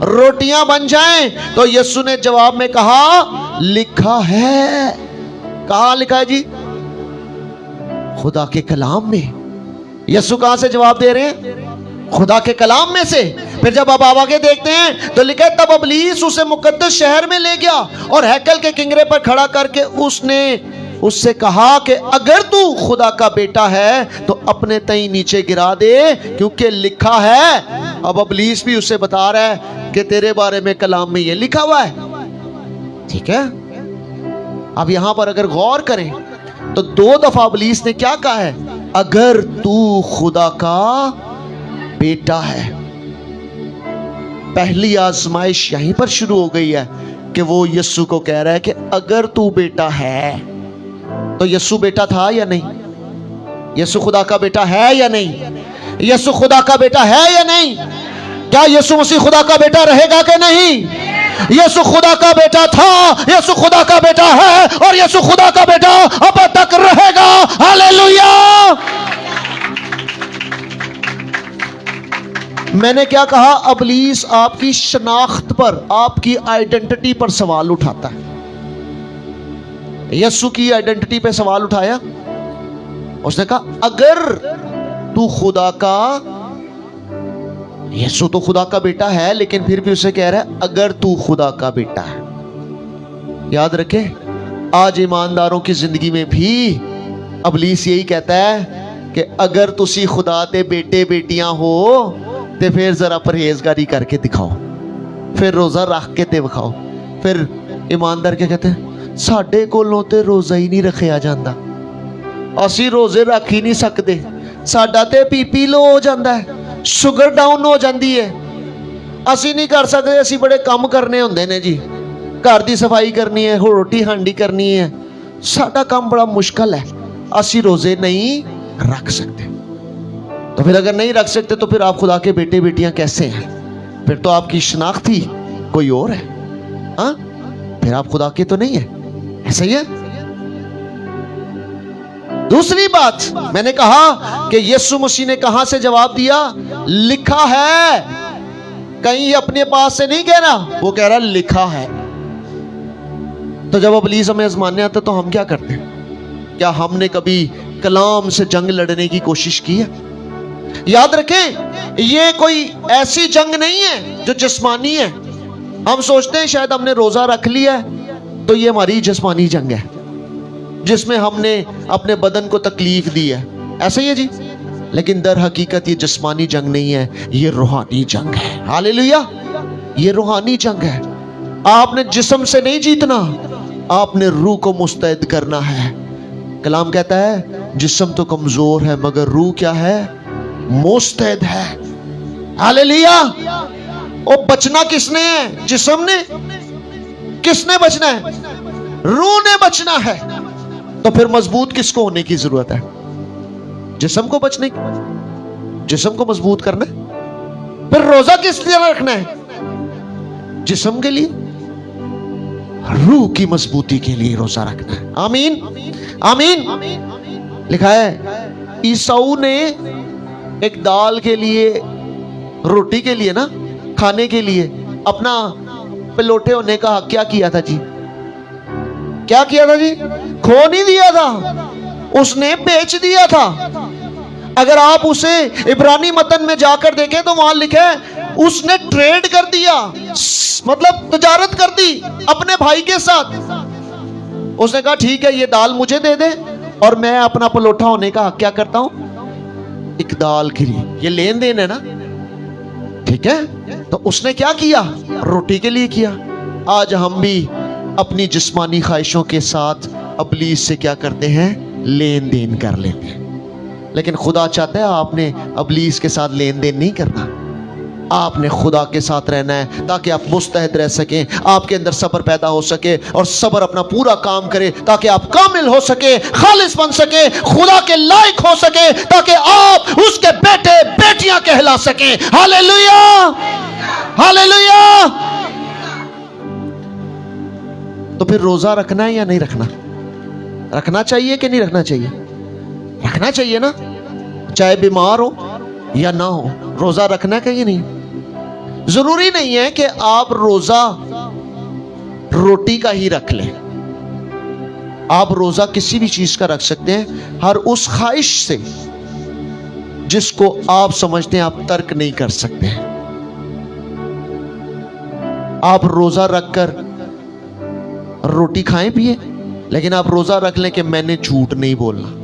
रोटियां बन जाएं। तो यीशु ने जवाब में कहा लिखा है। कहां लिखा है जी? खुदा के कलाम में। यीशु कहां से जवाब दे रहे हैं? खुदा के कलाम में से। फिर जब अब आगे देखते हैं तो लिखा है तब इब्लीस उसे मुकद्दस शहर में ले गया और हैकल के किंगरे पर खड़ा करके उसने उससे कहा कि अगर तू खुदा का बेटा है तो अपने तई नीचे गिरा दे, क्योंकि लिखा है। अब इब्लीस भी उसे बता रहा है कि तेरे बारे में कलाम में ये लिखा हुआ है। ठीक है, अब यहां पर अगर गौर करें तो 2 दफा इब्लीस ने क्या कहा है? अगर तू खुदा का बेटा है। पहली आजमाइश यहीं पर शुरू हो गई है कि वो यीशु को कह रहा है कि अगर तू बेटा है। तो यीशु बेटा था या नहीं? यीशु खुदा का बेटा है या नहीं? यीशु खुदा का बेटा है या नहीं? क्या यीशु मसीह खुदा का बेटा रहेगा कि नहीं? यीशु खुदा का बेटा था, यीशु खुदा का बेटा है, और यीशु खुदा का बेटा अब तक रहेगा। हालेलुया! मैंने क्या कहा? इब्लीस आपकी शनाख्त पर, आपकी आइडेंटिटी पर सवाल उठाता है। यीशु की आइडेंटिटी पे सवाल उठाया। उसने कहा अगर तू खुदा का, यीशु तो खुदा का बेटा है, लेकिन फिर भी उसे कह रहा है अगर तू खुदा का बेटा है। याद रखे, आज ईमानदारों की जिंदगी में भी इब्लीस यही कहता है कि अगर तुसी खुदा दे बेटे बेटियां हो तो फिर जरा परहेजगारी करके दिखाओ, फिर रोजा रख के ते दिखाओ। फिर ईमानदार क्या कहते हैं? साडे कोलों ते रोजा ही नहीं रखिया जाता, असी रोजे रख ही नहीं सकते, साडा ते पीपी लो हो जाता है, शुगर डाउन हो जाती है, असी नहीं कर सकते, असी बड़े काम करने होंदे ने जी, घर की सफाई करनी है, रोटी हांडी करनी है, साडा काम बड़ा मुश्किल है, असी रोजे नहीं रख सकते। तो फिर अगर नहीं रख सकते तो फिर आप खुदा के बेटे बेटियां कैसे हैं? फिर तो आपकी शनाख्त ही कोई और है। हाँ, फिर आप खुदा के तो नहीं है। ऐसा ही है। दूसरी बात मैंने कहा कि यीशु मसीह ने कहां से जवाब दिया? लिखा है। कहीं अपने पास से नहीं कह रहा, वो कह रहा लिखा है। तो जब इब्लीस हमें आजमाने आता तो हम क्या करते हैं? क्या हमने कभी कलाम से जंग लड़ने की कोशिश की है? याद रखें, ये कोई ऐसी जंग नहीं है जो जिस्मानी है। हम सोचते हैं शायद हमने रोजा रख लिया है तो ये हमारी जिस्मानी जंग है, जिसमें हमने अपने बदन को तकलीफ दी है। ऐसा ही है जी, लेकिन दर हकीकत ये जिस्मानी जंग नहीं है, ये रूहानी जंग है। हालेलुया! ये रूहानी जंग है। आपने जिस्म से नहीं जीतना, आपने रूह को मुस्तैद करना है। कलाम कहता है जिस्म तो कमजोर है मगर रूह क्या है? मुस्तैद है। हालेलुया! और बचना किसने है? जिस्म ने? किसने बचना है? रूह ने बचना है। तो फिर मजबूत किसको होने की जरूरत है? जिस्म को बचने की, जिस्म को मजबूत करना है। फिर रोजा किस लिए रखना है? जिस्म के लिए, रूह की मजबूती के लिए रोजा रखना है। आमीन, आमीन। लिखा है ईसाऊ ने एक दाल के लिए, रोटी के लिए ना, खाने के लिए अपना पिलोटे होने का हक क्या किया था जी? क्या किया था जी? खो नहीं दिया था, उसने बेच दिया था। अगर आप उसे इब्रानी मतन में जाकर देखें तो वहां लिखा है उसने ट्रेड कर दिया, मतलब तजारत कर दी अपने भाई के साथ। उसने कहा ठीक है ये दाल मुझे दे दे और मैं अपना पलोठा होने का हक क्या करता हूं? एक दाल के लिए। ये लेन देन है ना। ठीक है, तो उसने क्या किया? रोटी के लिए किया। आज हम भी अपनी जिस्मानी ख्वाहिशों के साथ इब्लीस से क्या करते हैं? लेन देन कर लेते हैं। लेकिन खुदा चाहता है आपने इब्लीस के साथ लेन देन नहीं करना, आपने खुदा के साथ रहना है, ताकि आप मुस्तैद रह सकें, आपके अंदर सब्र पैदा हो सके और सब्र अपना पूरा काम करे, ताकि आप कामिल हो सके, खालिस बन सके, खुदा के लायक हो सके, ताकि आप उसके बेटे बेटियां कहला सके। Hallelujah, hallelujah. तो फिर रोजा रखना है या नहीं रखना? रखना चाहिए कि नहीं रखना चाहिए? रखना चाहिए ना, चाहे बीमार हो या ना हो, रोजा रखना चाहिए नहीं। जरूरी नहीं है कि आप रोजा रोटी का ही रख लें, आप रोजा किसी भी चीज का रख सकते हैं, हर उस ख्वाहिश से जिसको आप समझते हैं आप तर्क नहीं कर सकते हैं। आप रोजा रखकर रोटी खाएं पिए, लेकिन आप रोजा रख लें कि मैंने झूठ नहीं बोलना,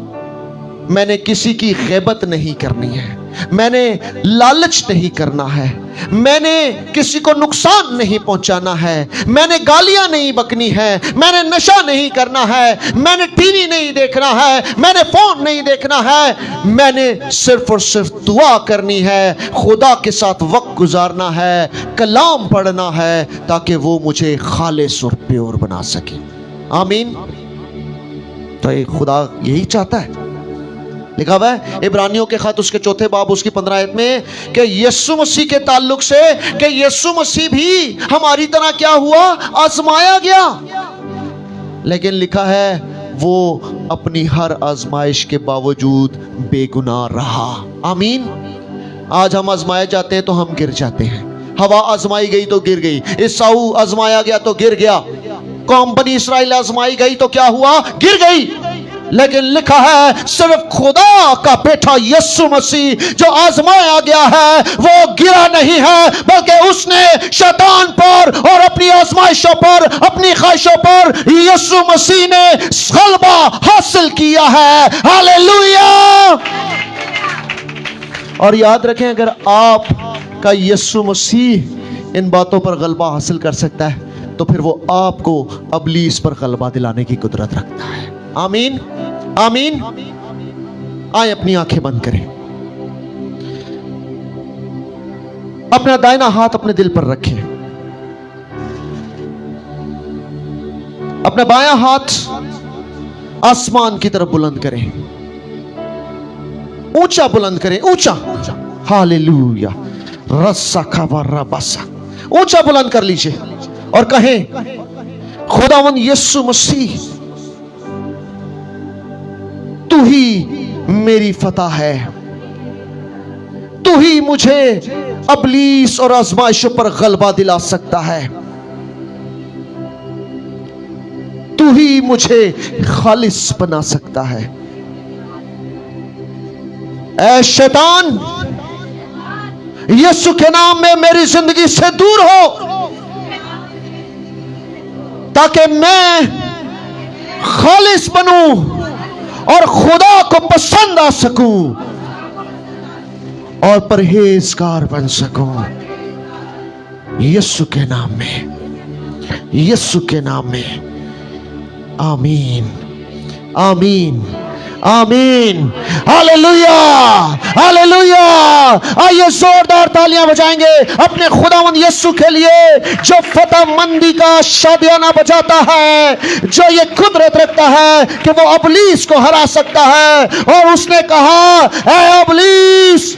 मैंने किसी की गैबत नहीं करनी है, मैंने लालच नहीं करना है, मैंने किसी को नुकसान नहीं पहुंचाना है, मैंने गालियां नहीं बकनी है, मैंने नशा नहीं करना है, मैंने टीवी नहीं देखना है, मैंने फोन नहीं देखना है, मैंने सिर्फ और सिर्फ दुआ करनी है, खुदा के साथ वक्त गुजारना है, कलाम पढ़ना है, ताकि वो मुझे खालिस और प्योर बना सके। आमीन। तो ये खुदा यही चाहता है। लिखा हुआ है इब्रानियों के खत उसके 4 बाब उसकी 15 आयत में कि यीशु मसीह के ताल्लुक से कि यीशु मसीह भी हमारी तरह क्या हुआ? आजमाया गया, लेकिन लिखा है वो अपनी हर आजमाइश के बावजूद बेगुनाह रहा। आमीन। आज हम आजमाए जाते हैं तो हम गिर जाते हैं। हवा आजमाई गई तो गिर गई, ईसाऊ आजमाया गया तो गिर गया, कौम बनी इस्राइल आजमाई गई तो क्या हुआ? गिर गई। लेकिन लिखा है सिर्फ खुदा का बेटा यीशु मसीह जो आजमाया गया है वो गिरा नहीं है, बल्कि उसने शैतान पर और अपनी आजमाइशों पर, अपनी ख्वाहिशों पर यीशु मसीह ने गलबा हासिल किया है। हालेलुया। और याद रखें, अगर आप का यीशु मसीह इन बातों पर गलबा हासिल कर सकता है तो फिर वो आपको इब्लीस पर गलबा दिलाने की कुदरत रखता है। आमीन, आमीन। आए अपनी आंखें बंद करें, अपना दाहिना हाथ अपने दिल पर रखें, अपना बायां हाथ आसमान की तरफ बुलंद करें, ऊंचा बुलंद करें, ऊंचा। हालेलुया। रस्सा खबर बसा, ऊंचा बुलंद कर लीजिए और कहें खुदावन यीशु मसीह तू ही मेरी फतह है, तू ही मुझे इब्लीस और आजमाइशों पर गलबा दिला सकता है, तू ही मुझे खालिस बना सकता है। ऐ शैतान, यीशु के नाम में मेरी जिंदगी से दूर हो, ताकि मैं खालिस बनूं और खुदा को पसंद आ सकूं और परहेजगार बन सकूं। यीशु के नाम में, यीशु के नाम में। आमीन, आमीन, आमीन। Hallelujah, hallelujah. आइए जोरदार तालियां बजाएंगे अपने खुदावंद यीशु के लिए, जो फतह मंदी का शादियाना बजाता है, जो ये कुदरत रखता है कि वो इब्लीस को हरा सकता है। और उसने कहा, ऐ इब्लीस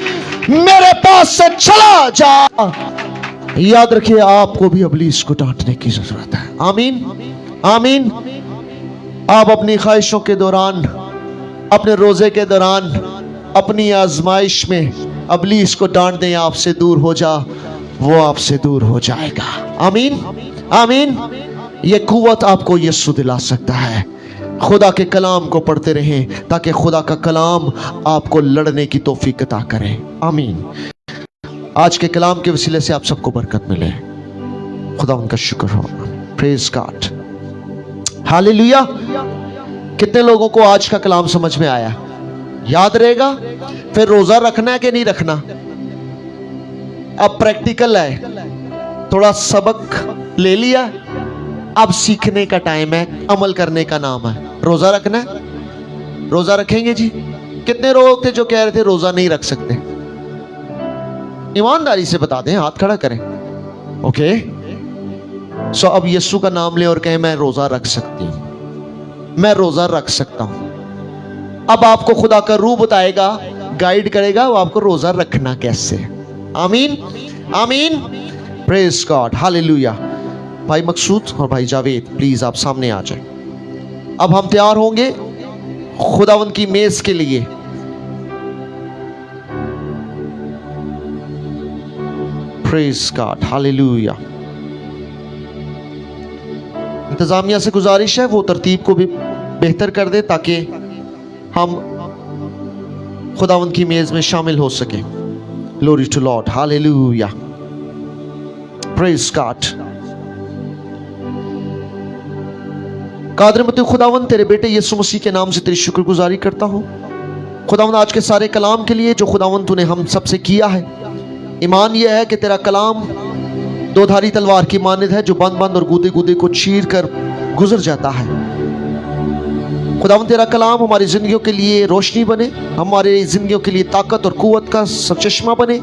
मेरे पास से चला जा। याद रखिए, आपको भी इब्लीस को डांटने की जरूरत है। आमीन, आमीन। आप अपनी ख्वाहिशों के दौरान, अपने रोजे के दौरान, अपनी आजमाइश में इब्लीस को डांट दें, आपसे दूर हो जा, वो आपसे दूर हो जाएगा। आमीन, आमीन। ये कुव्वत आपको यीशु दिला सकता है। खुदा के कलाम को पढ़ते रहें ताकि खुदा का कलाम आपको लड़ने की तौफीक अता करे। आमीन। आज के कलाम के वसीले से आप सबको बरकत मिले। खुदा उनका शुक्र हो। Praise God. हालेलुया। कितने लोगों को आज का कलाम समझ में आया? याद रहेगा? फिर रोजा रखना है कि नहीं रखना? अब प्रैक्टिकल है, थोड़ा सबक ले लिया, अब सीखने का टाइम है, अमल करने का नाम है। रोजा रखना है, रोजा रखेंगे जी। कितने लोग थे जो कह रहे थे रोजा नहीं रख सकते? ईमानदारी से बता दें, हाथ खड़ा करें। ओके, सो अब यीशु का नाम ले और कहें मैं रोजा रख सकती हूं, मैं रोजा रख सकता हूं। अब आपको खुदा का रूह बताएगा, गाइड करेगा, वो आपको रोजा रखना कैसे। आमीन आमीन, प्रेज गॉड, हालेलुया। भाई मकसूद और भाई जावेद प्लीज आप सामने आ जाए। अब हम तैयार होंगे खुदावंद की मेज के लिए। Praise God, hallelujah. इंतजामिया से गुजारिश है वो तरतीब को भी बेहतर कर दे ताकि हम खुदावंद की मेज में शामिल हो सके। Glory to Lord, hallelujah, praise God. कादर मत खुदावंद तेरे बेटे यीशु मसीह के नाम से तेरी शुक्रगुजारी करता हूं खुदावंद आज के सारे कलाम के लिए जो खुदावंद तूने हम सबसे किया है। ईमान यह है कि तेरा कलाम दो धारी तलवार की मानिद है जो बंद बंद और गूदे गूदे को चीर कर गुजर जाता है। खुदावंद तेरा कलाम हमारी जिंदगियों के लिए रोशनी बने, हमारे जिंदगियों के लिए ताकत और कुव्वत का सरचश्मा बने,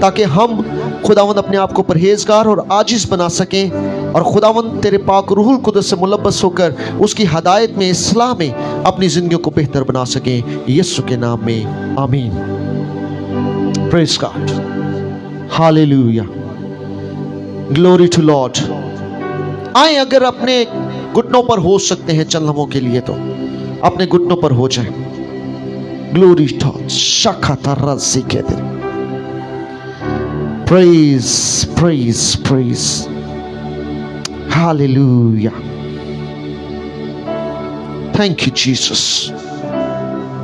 ताकि हम खुदावंद अपने आप को परहेजगार और आजिज बना सकें और खुदावंद तेरे पाक रूहुल कुदस से मुलब्बस होकर उसकी हदायत में, इस्लाह में अपनी जिंदगियों को बेहतर बना सकें। यीशु के नाम में आमीन। Praise God, hallelujah, glory to Lord. आए अगर अपने घुटनों पर हो सकते हैं चंद लम्हों के लिए तो अपने घुटनों पर हो जाए। ग्लोरी टू शखता रज़ी के दिन। Praise praise praise, hallelujah, thank you Jesus.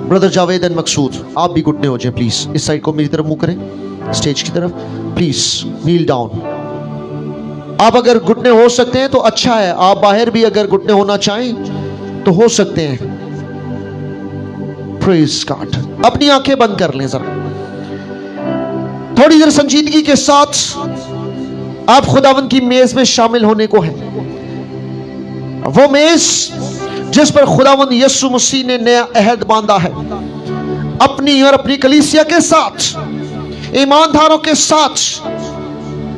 Brother Javed and Maqsood आप भी घुटने हो जाए प्लीज। इस साइड को मेरी तरफ मुंह करें, स्टेज की तरफ प्लीज, नील डाउन। आप अगर घुटने हो सकते हैं तो अच्छा है, आप बाहर भी अगर घुटने होना चाहें तो हो सकते हैं। Praise God. अपनी आंखें बंद कर लें जरा, थोड़ी देर संजीदगी के साथ आप खुदावंद की मेज में शामिल होने को है। वो मेज जिस पर खुदावंद यीशु मसीह ने नया अहद बांधा है अपनी और अपनी कलीसिया के साथ, ईमानदारों के साथ,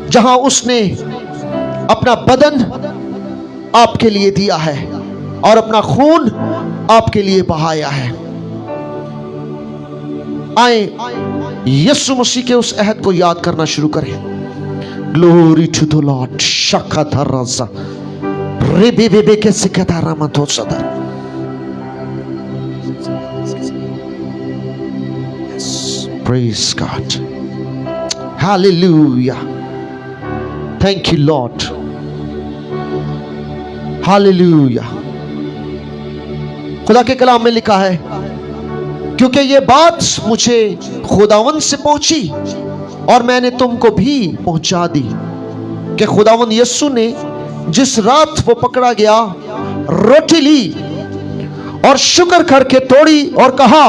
जहां उसने अपना बदन आपके लिए दिया है और अपना खून आपके लिए बहाया है। आए यीशु मसीह के उस अहद को याद करना शुरू करें। ग्लोरी टू द लॉर्ड, शखता रज़ा रेबेबेबे के सिकता रामतो सदा। Praise God, hallelujah, thank you Lord, hallelujah. खुदा के कलाम में लिखा है क्योंकि ये बात मुझे खुदावंद से पहुंची और मैंने तुमको भी पहुंचा दी कि खुदावंद यीशु ने जिस रात वो पकड़ा गया रोटी ली और शुक्र करके तोड़ी और कहा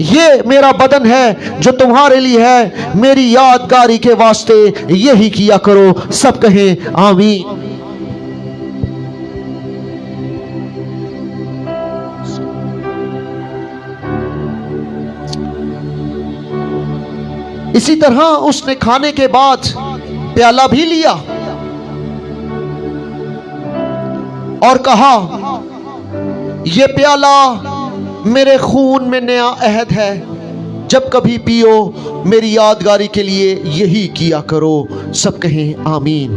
ये मेरा बदन है जो तुम्हारे लिए है, मेरी यादगारी के वास्ते यही किया करो। सब कहें आमीन। इसी तरह उसने खाने के बाद प्याला भी लिया और कहा यह प्याला मेरे खून में नया अहद है, जब कभी पियो मेरी यादगारी के लिए यही किया करो। सब कहें आमीन।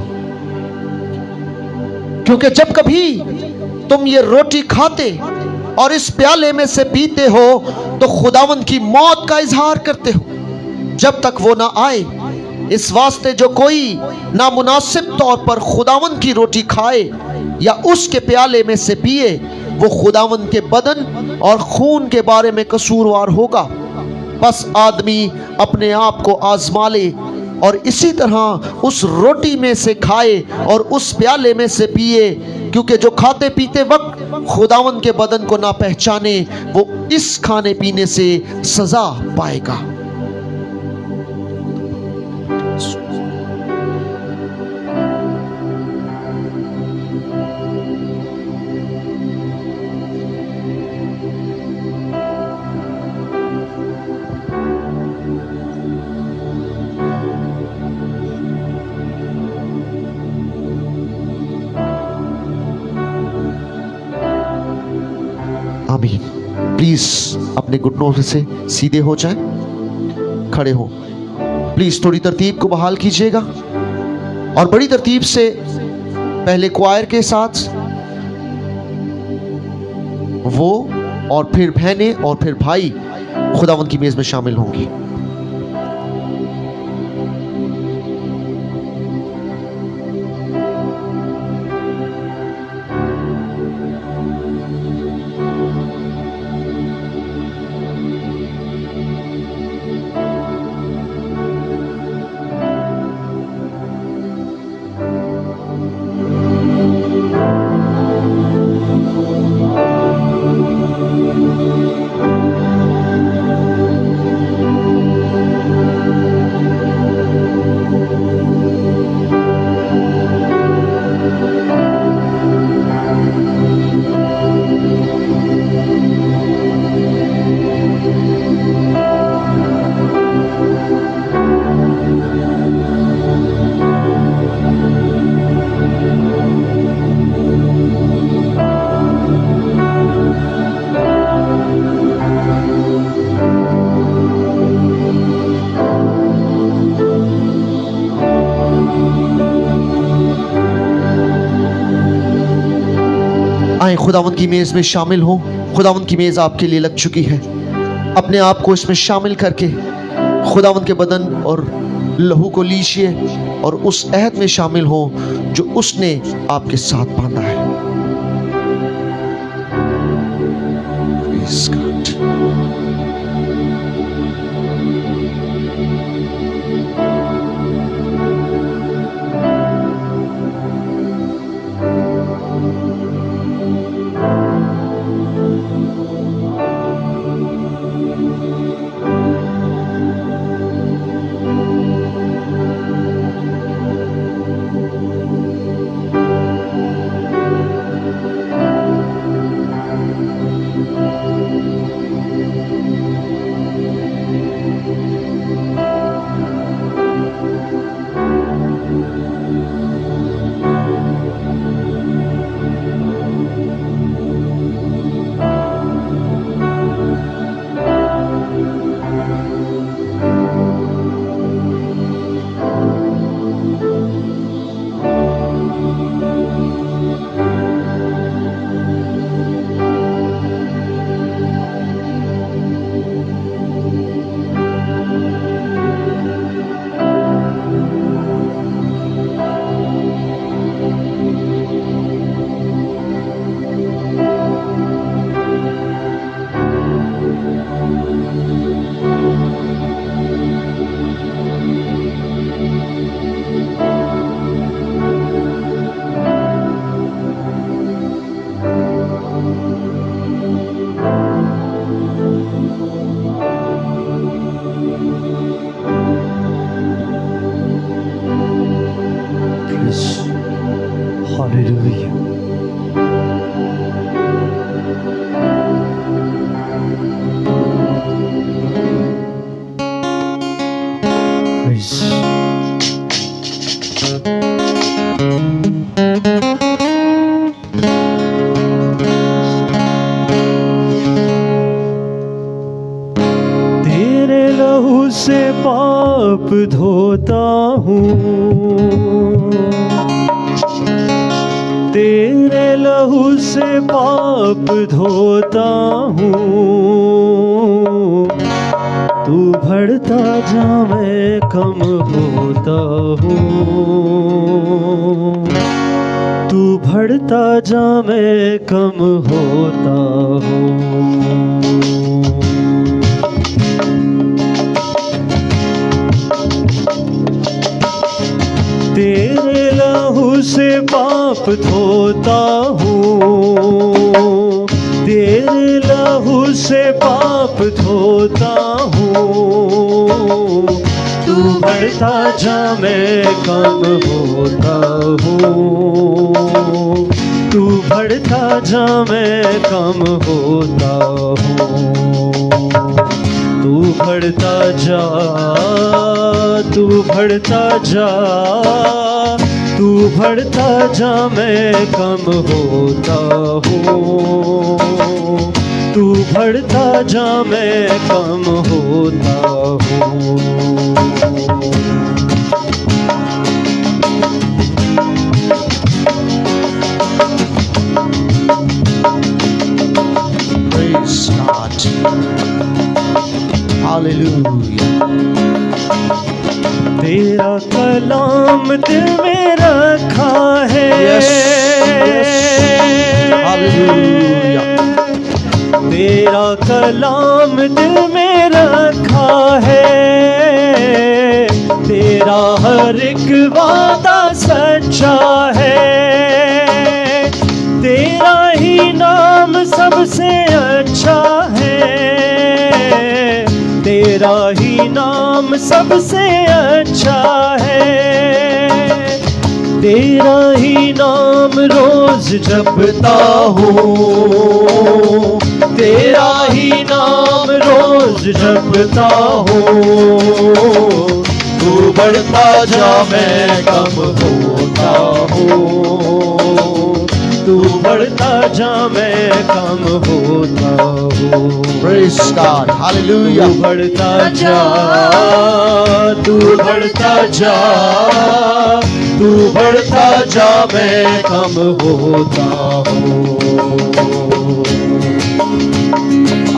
क्योंकि जब कभी तुम ये रोटी खाते और इस प्याले में से पीते हो तो खुदावंद की मौत का इजहार करते हो जब तक वो ना आए। इस वास्ते जो कोई नामुनासिब तौर पर खुदावंद की रोटी खाए या उसके प्याले में से पिए वो खुदावंद के बदन और खून के बारे में कसूरवार होगा। बस आदमी अपने आप को आजमा ले और इसी तरह उस रोटी में से खाए और उस प्याले में से पिए, क्योंकि जो खाते पीते वक्त खुदावंद के बदन को ना पहचाने वो इस खाने पीने से सजा पाएगा। आमीन। प्लीज अपने घुटनों से सीधे हो जाएं, खड़े हो। प्लीज थोड़ी तरतीब को बहाल कीजिएगा और बड़ी तरतीब से पहले क्वायर के साथ वो और फिर बहनें और फिर भाई खुदावंद की मेज में शामिल होंगे। आए खुदावंद की मेज में शामिल हो। खुदावंद की मेज आपके लिए लग चुकी है। अपने आप को इसमें शामिल करके खुदावंद के बदन और लहू को लीजिए और उस अहद में शामिल हो जो उसने आपके साथ बांधा है। Praise God. Hallelujah. Praise. तेरे लहू से पाप धोता हूँ, तेरे लहू से पाप धोता हूँ। तू बढ़ता जा मैं कम होता हूँ, तू बढ़ता जा मैं कम होता हूँ। तेरे लहू से पाप धोता हूँ, तेरे लहू से पाप धोता हूँ। तू बढ़ता जा मैं कम होता हूँ, तू बढ़ता जा मैं कम होता हूँ। तू बढ़ता जा, तू बढ़ता जा, तू बढ़ता जा मैं कम होता हूँ। तू बढ़ता जा मैं कम होता हूँ। Praise God. Hallelujah. तेरा कलाम दिल में रखा है। Yes, yes. Hallelujah. तेरा कलाम दिल में रखा है। तेरा हर एक वादा सच्चा है। तेरा ही नाम सबसे अच्छा है। तेरा ही नाम सबसे अच्छा है। तेरा ही नाम रोज जपता हूँ। तेरा ही नाम रोज जपता हूँ। तू बढ़ता जा मैं कम होता हूँ। तू बढ़ता जा मैं कम होता हूँ। Praise God. Hallelujah. तू बढ़ता जा, तू बढ़ता जा, तू बढ़ता जा मैं कम होता हूँ।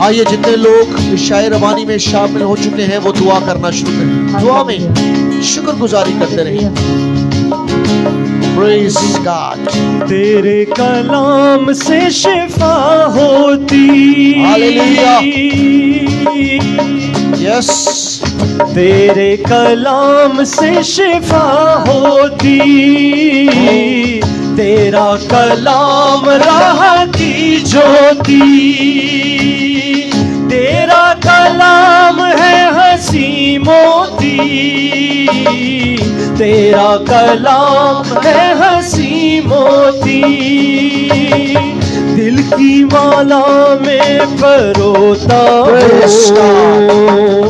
आइए जितने लोग शायर रवानी में शामिल हो चुके हैं वो दुआ करना शुरू करें। दुआ में शुक्रगुजारी करते रहें। Praise God. तेरे कलाम से शिफा होती। Hallelujah. Yes. तेरे कलाम से शिफा होती। तेरा कलाम राह की ज्योति। तेरा कलाम है हंसी मोती। तेरा कलाम है हंसी मोती। दिल की माला में परोता हूँ।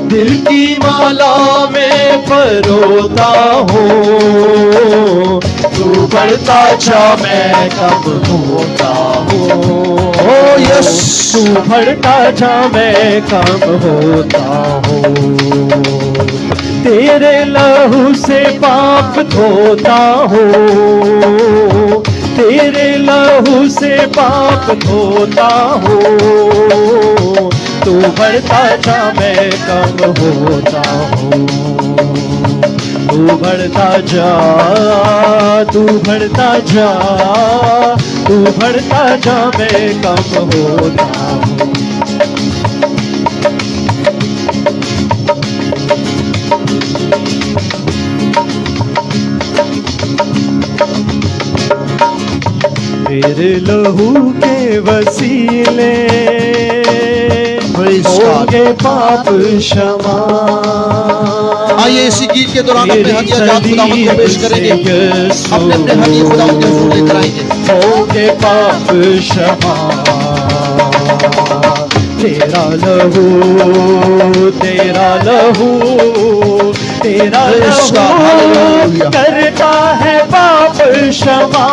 दिल की माला में परोता हूँ। तू बढ़ता जा मैं कम होता हूँ। Oh yes. तू बढ़ता जा मैं कम होता हूँ। तेरे लहू से पाप धोता हूँ। तेरे लहू से पाप धोता हूँ। तू बढ़ता जा मैं कम होता हूँ। तू बढ़ता जा, तू बढ़ता जा, तू बढ़ता जा मैं कम होता हूँ। तेरे लहू के वसीले होंगे पाप क्षमा। आइए इसी गीत के दौरान अपने हदिया जात खुदावंद को पेश करेंगे। अपने अपने हदिया खुदावंद के हुजूर लेकर आएंगे। होंगे पाप क्षमा। तेरा लहू, तेरा लहू, तेरा लहू करता है पाप क्षमा।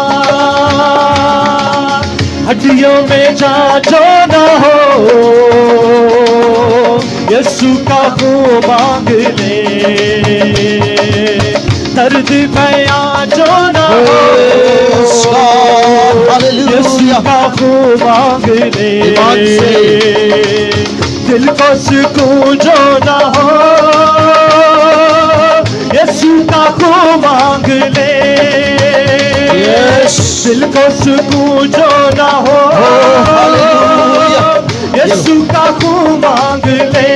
हड्डियों में जान जो न हो, यीशु का खून मांग ले। दर्द बयां जो न हो, यीशु का खून मांग ले। दिल को सुकून जो न हो, यीशु का खून मांग ले। दिल को सुकून जो न हो, यीशु का खून मांग ले।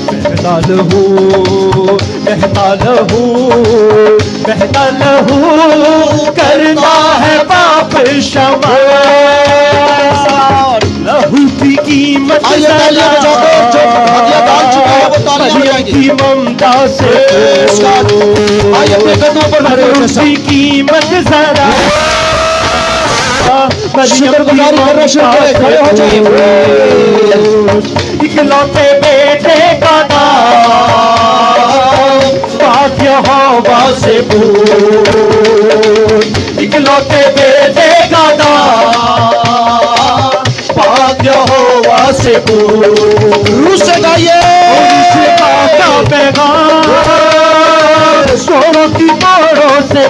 बहता लहू, बहता लहू, बहता लहू करता है पाप क्षमा। लहू की कीमत की ममता से की कीमत जरा इकलौते बेटे का नाम बात यहोवा से पूछ। इकलौते बेटे का नाम से रूह से गाइए शिफा का पैगाम शोरों की तोड़ों से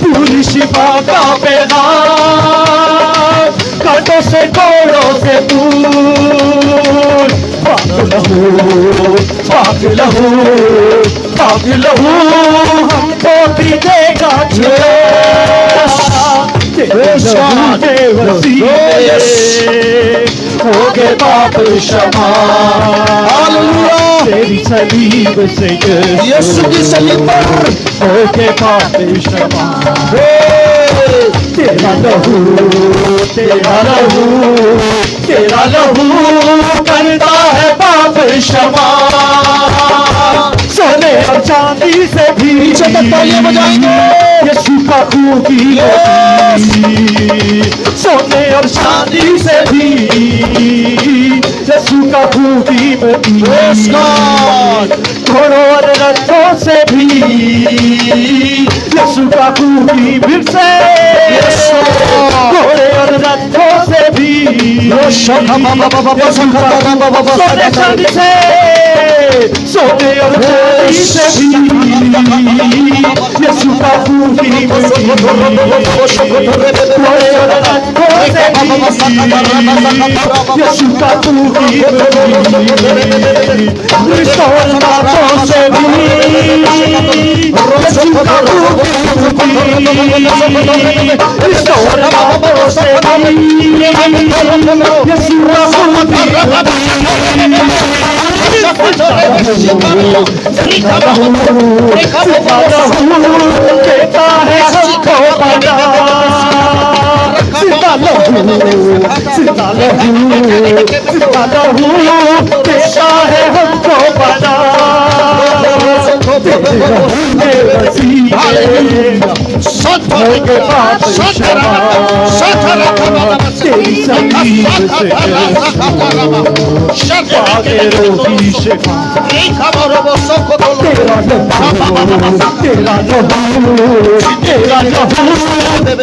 पूरी शिफा का पैगाम कांटों से कोड़ों से पाक लहू हमको भी देगा हो गए पाप क्षमा तेरी सलीब से यीशु की सलीब पर हो गए पाप क्षमा तेरा लहू करता है पाप क्षमा सोने और चांदी से भी पीछे तक तालियां बजाएंगे यीशु का खून की सोने और चांदी से भी यीशु का खून की घोड़ों और रथों से भी यीशु का खून की फिर से घोड़े और रथों से भी सोने चांदी से सोने और चांदी से भी यीशु का खून की घोड़े और रथों से भी यीशु का खून की बातों से भी यीशु का खून बातों से भी यीशु देता है हमको बना देता है हमको बना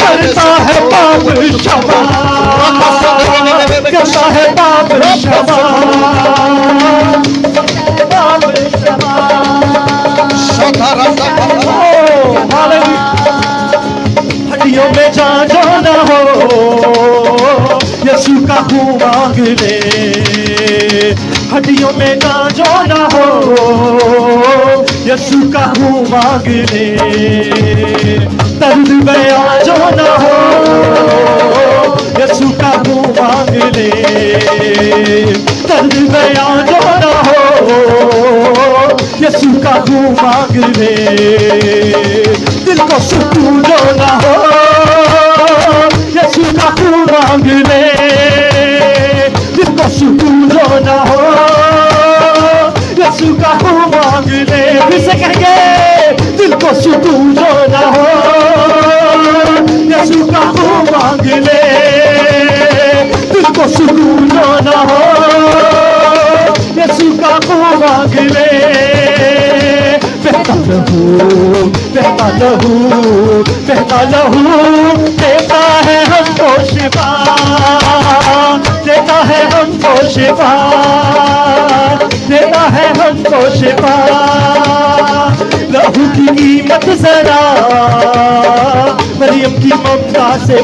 करता है पाप क्षमा करता है पाप क्षमा हड्डियों में जान जो न हो यीशु का खून मांग ले हड्डियों में जान जो न हो यीशु का खून मांग ले दर्द बयां जो न हो यीशु का खून मांग ले दर्द बयां जो न हो यीशु का खून मांग ले दिल को सुकून जो न हो यीशु का खून मांग ले दिल को सुकून जो न हो यीशु का खून मांग ले फिर से कहेंगे दिल को सुकून जो न हो यीशु का खून मांग ले दिल को सुकून जो न हो यीशु का खून मांग ले बहता लहू देता है हमको शिफा देता है हमको शिफा देता है हमको शिफा लहू की कीमत जरा मरियम की ममता से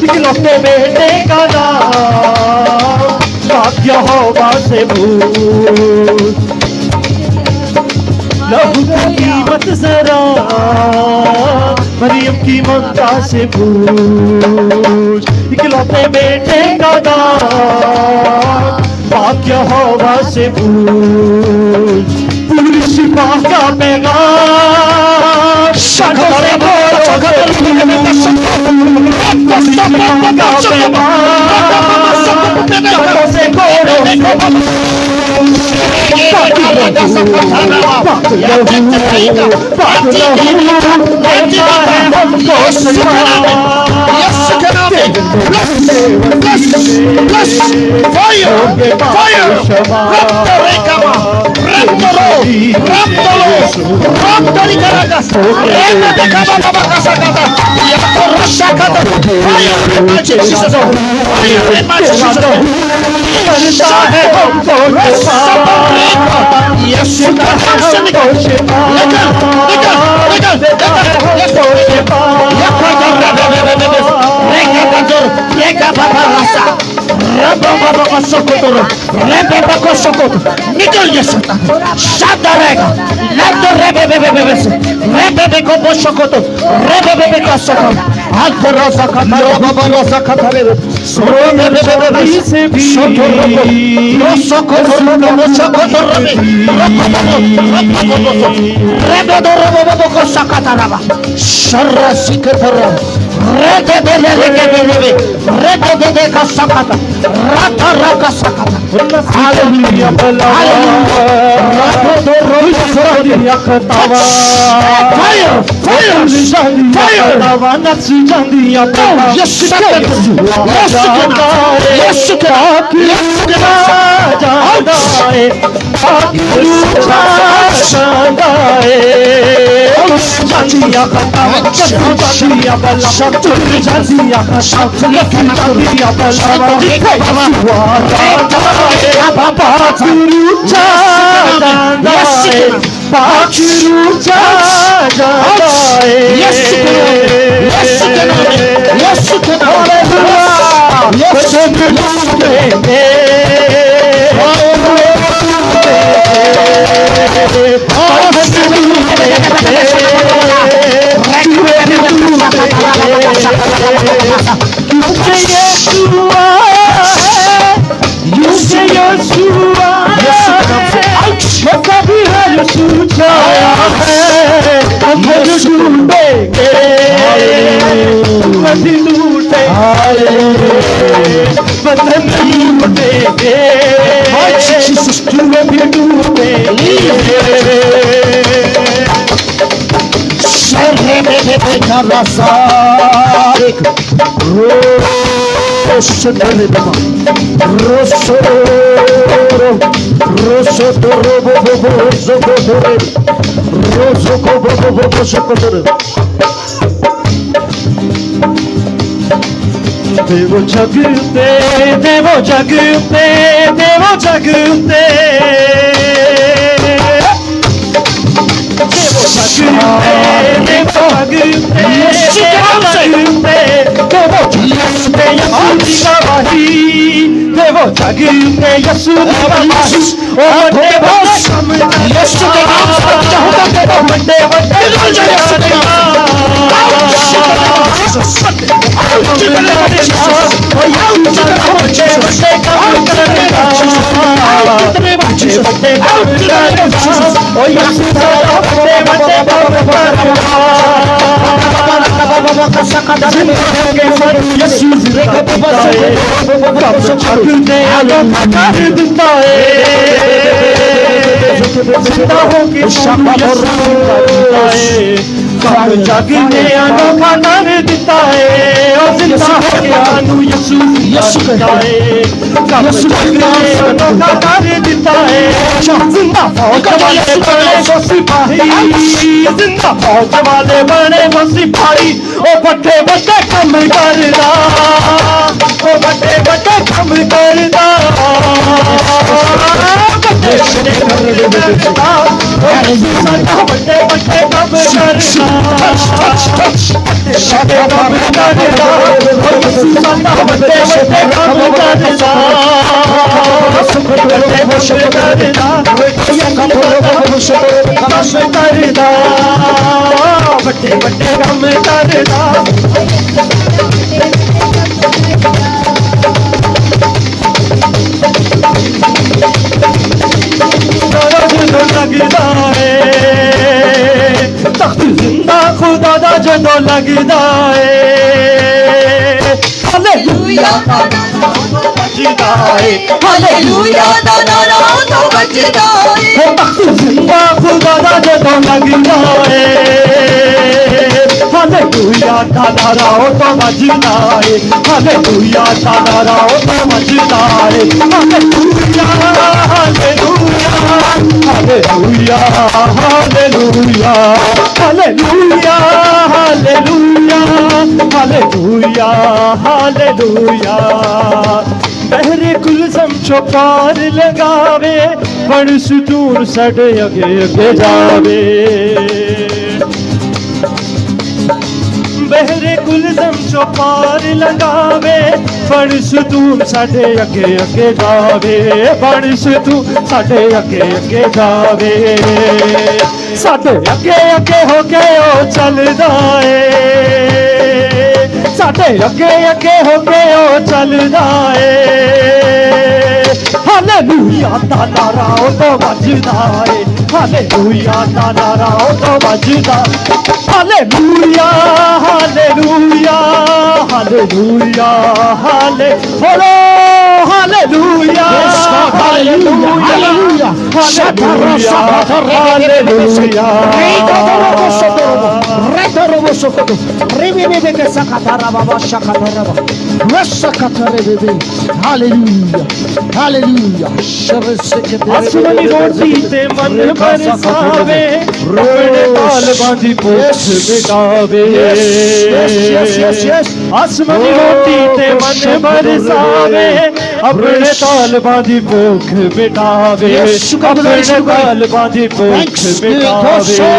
इकलौते बेटे का नाम भाग्य होगा से लहू की कीमत जरा मरियम की ममता से पूछ इकलौते बेटे का नाम भाग्य होगा से पूछ पूरी शिफा का पैगाम शाखों से निकल ये शैतान शादा रहेगा लड्डू रेबे को बोशकोतो रेबे का सको हाथ पर रोसा खाता बाबा रोसा खाता रे सोरे से भी रोसा को रेबे दो रेबे को सकता रहा शर्र सिकतर रेबे का सकता राता राका सकता हालेलुया देवो जगते देवो जगते देवो जगते देवो जगते यसु ओ देवो यसु के नाम से होता बड़े जागने अनोखा नाम देता है और जिंदा होके आनू यीशु देता है कब जागने अनोखा नाम देता है जिंदा फौज वाले बने वो सिपाही जिंदा फौज वाले बने वो सिपाही ओ बड़े बड़े काम करदा ओ बड़े बड़े काम करदा बड़े बड़े काम तख्त जिंदा खुदा दा जदों लगदा है हालेलुया बजदा है हालेलुया दा नारा तो बजदा है वक्त जिंदा खुदा दा जदों लगदा है हालेलुया दा नारा तो बजदा है हालेलुया दा नारा तो बजदा है hallelujah hallelujah hallelujah hallelujah hallelujah hallelujah hallelujah hallelujah बहरे कुलसम चौपार लगावे बड़ सुतूर सड़े अगे अगे जावे बहरे कुलसम चौपार लगावे बड़ सुतूर साडे अगे अगे जावे बड़ सुतूर साडे अगे अगे जावे साडे अगे अगे हो के ओ चलदा है साडे अगे अगे हो के ओ चलदा है हालेलुया दा नारा ओ तो बजदा है हालेलुया दा नारा ओ तो बजदा हालेलुया हालेलुया हालेलुया हाले बोलो हालेलुया हालेलुया हालेलुया हालेलुया आसमानी रोटी ते मन बरसावे रोने ताल बांधी पोछ मिटावे आसमानी रोटी ते मन बरसावे अपने ताल बांधी पोख मिटावे अपने ताल बांधी पोख मिटावे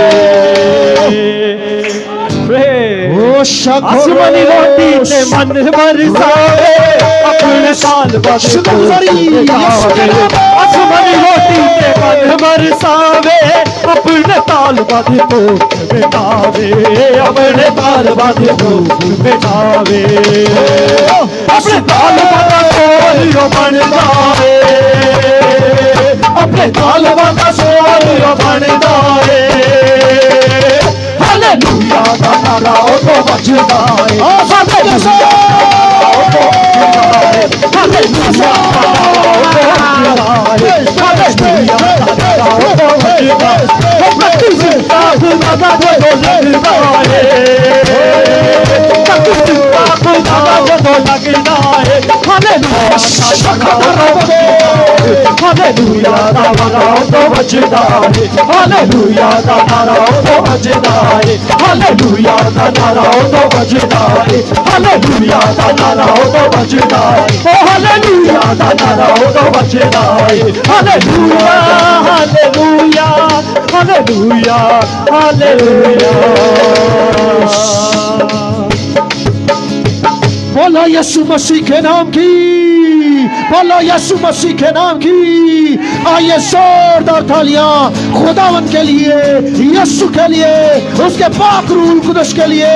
आसमानी रोटी ते मन बरसावे अपने ताल बांधी पोख मिटावे आसमानी रोटी ते मन बरसावे अपने ताल बांधी पोख मिटावे अपने ताल बांधी पोख मिटावे अपने ताल बांधा सोरियो बन जाए अपने ताल बांधा सोरियो बन जाए हालेलुया दा नारा ओ तो बजदा है hallelujah hallelujah hallelujah hallelujah hallelujah दा नारा तो बजदा है हालेलुया दा नारा तो बजदा है हालेलुया दा नारा तो बजदा है हालेलुया दा नारा तो बजदा है ओ हालेलुया दा नारा तो बजदा है हालेलुया हालेलुया हालेलुया हालेलुया बोलो यीशु मसीह के नाम की बोलो यीशु मसीह के नाम की आइए जोरदार तालियां खुदावन के लिए यीशु के लिए उसके पाक रूह कुदस के लिए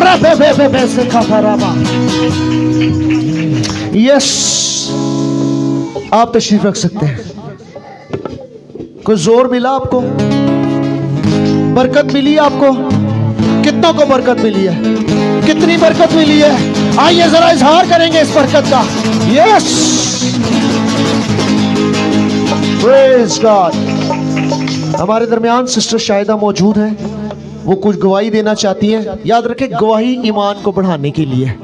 रबे बे बे बे से खफराबा यस आप तशरीफ रख सकते हैं कोई जोर मिला आपको बरकत मिली आपको कितनों को बरकत मिली है कितनी बरकत मिली है आइए जरा इजहार करेंगे इस बरकत का यस प्रेज गॉड हमारे दरमियान सिस्टर शाहिदा मौजूद है वो कुछ गवाही देना चाहती है याद रखें गवाही ईमान को बढ़ाने के लिए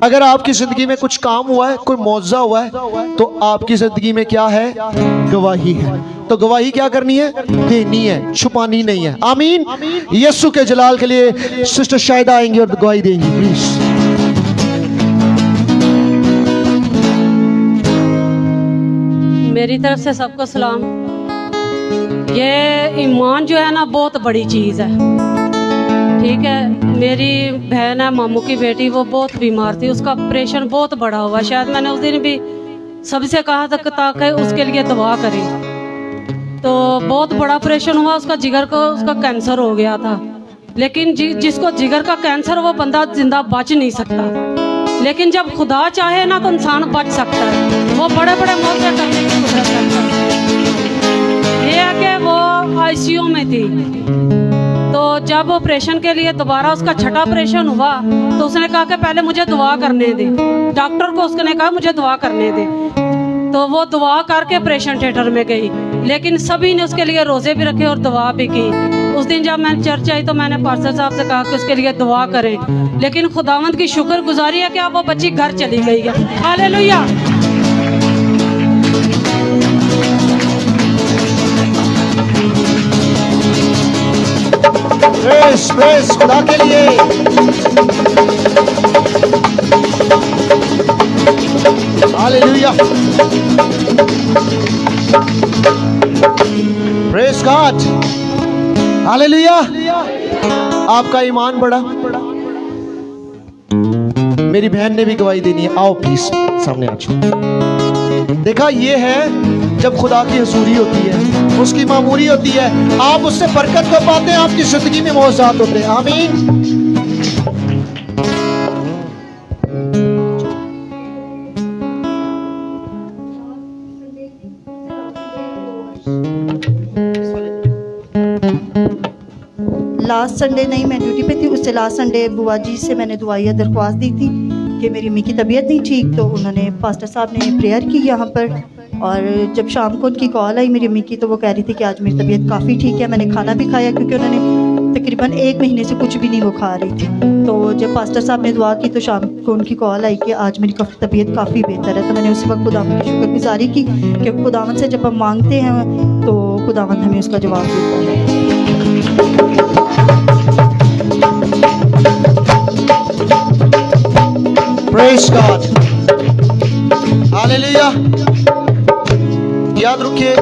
अगर आपकी जिंदगी में कुछ काम हुआ है कोई मौजज़ा हुआ है तो आपकी जिंदगी में क्या है गवाही है तो गवाही क्या करनी है देनी है छुपानी नहीं है आमीन यीशु के जलाल के लिए सिस्टर शाहिदा आएंगी और गवाही देंगी प्लीज मेरी तरफ से सबको सलाम ये ईमान जो है ना बहुत बड़ी चीज़ है ठीक है मेरी बहन है मामू की बेटी वो बहुत बीमार थी उसका ऑपरेशन बहुत बड़ा हुआ शायद मैंने उस दिन भी सबसे कहा था ताकि उसके लिए दुआ करें तो बहुत बड़ा ऑपरेशन हुआ उसका जिगर को उसका कैंसर हो गया था लेकिन जिसको जिगर का कैंसर वो बंदा जिंदा बच नहीं सकता लेकिन जब खुदा चाहे ना तो इंसान बच सकता है वो बड़े बड़े मौके करने की कुदरत रखता है ये है कि वो आईसीयू में थी तो जब ऑपरेशन के लिए दोबारा उसका छठा ऑपरेशन हुआ तो उसने कहा कि पहले मुझे दुआ करने दे। डॉक्टर को उसने कहा मुझे दुआ करने दे, तो वो दुआ करके ऑपरेशन थिएटर में गई। लेकिन सभी ने उसके लिए रोज़े भी रखे और दुआ भी की। उस दिन जब मैं चर्च आई तो मैंने पास्टर साहब से कहा कि उसके लिए दुआ करें, लेकिन खुदावंद की शुक्रगुजारी है कि अब वो बच्ची घर चली गई है। हालेलुया। प्रेस प्रेस खुदा के लिए। हालेलुया। Press God. हालेलुया। आपका ईमान बढ़ा। मेरी बहन ने भी गवाही देनी है, आओ प्लीज सामने आ जाओ। देखा, ये है जब खुदा की हजूरी होती है, उसकी मामूरी होती है, आप उससे बरकत को पाते हैं, आपकी जिंदगी में मौजूद होते हैं। आमीन। लास्ट संडे नहीं, मैं ड्यूटी पे थी, उससे लास्ट संडे बुआ जी से मैंने दुआया दरख्वास्त दी थी कि मेरी अम्मी की तबीयत नहीं ठीक। तो उन्होंने, पास्टर साहब ने प्रेयर की यहाँ पर, और जब शाम को उनकी कॉल आई मेरी अम्मी की, तो वो कह रही थी कि आज मेरी तबीयत काफ़ी ठीक है। मैंने खाना भी खाया क्योंकि उन्होंने तकरीबन 1 महीने से कुछ भी नहीं वो खा रही थी। तो जब पास्टर साहब ने दुआ की तो शाम को उनकी कॉल आई कि आज मेरी तबीयत काफ़ी बेहतर है। तो मैंने उसी वक्त खुदावंद की शुक्रगुजारी की कि खुदावंद से जब हम मांगते हैं तो खुदावंद हमें उसका जवाब देता है। Praise God. हालेलुया। याद रखिए,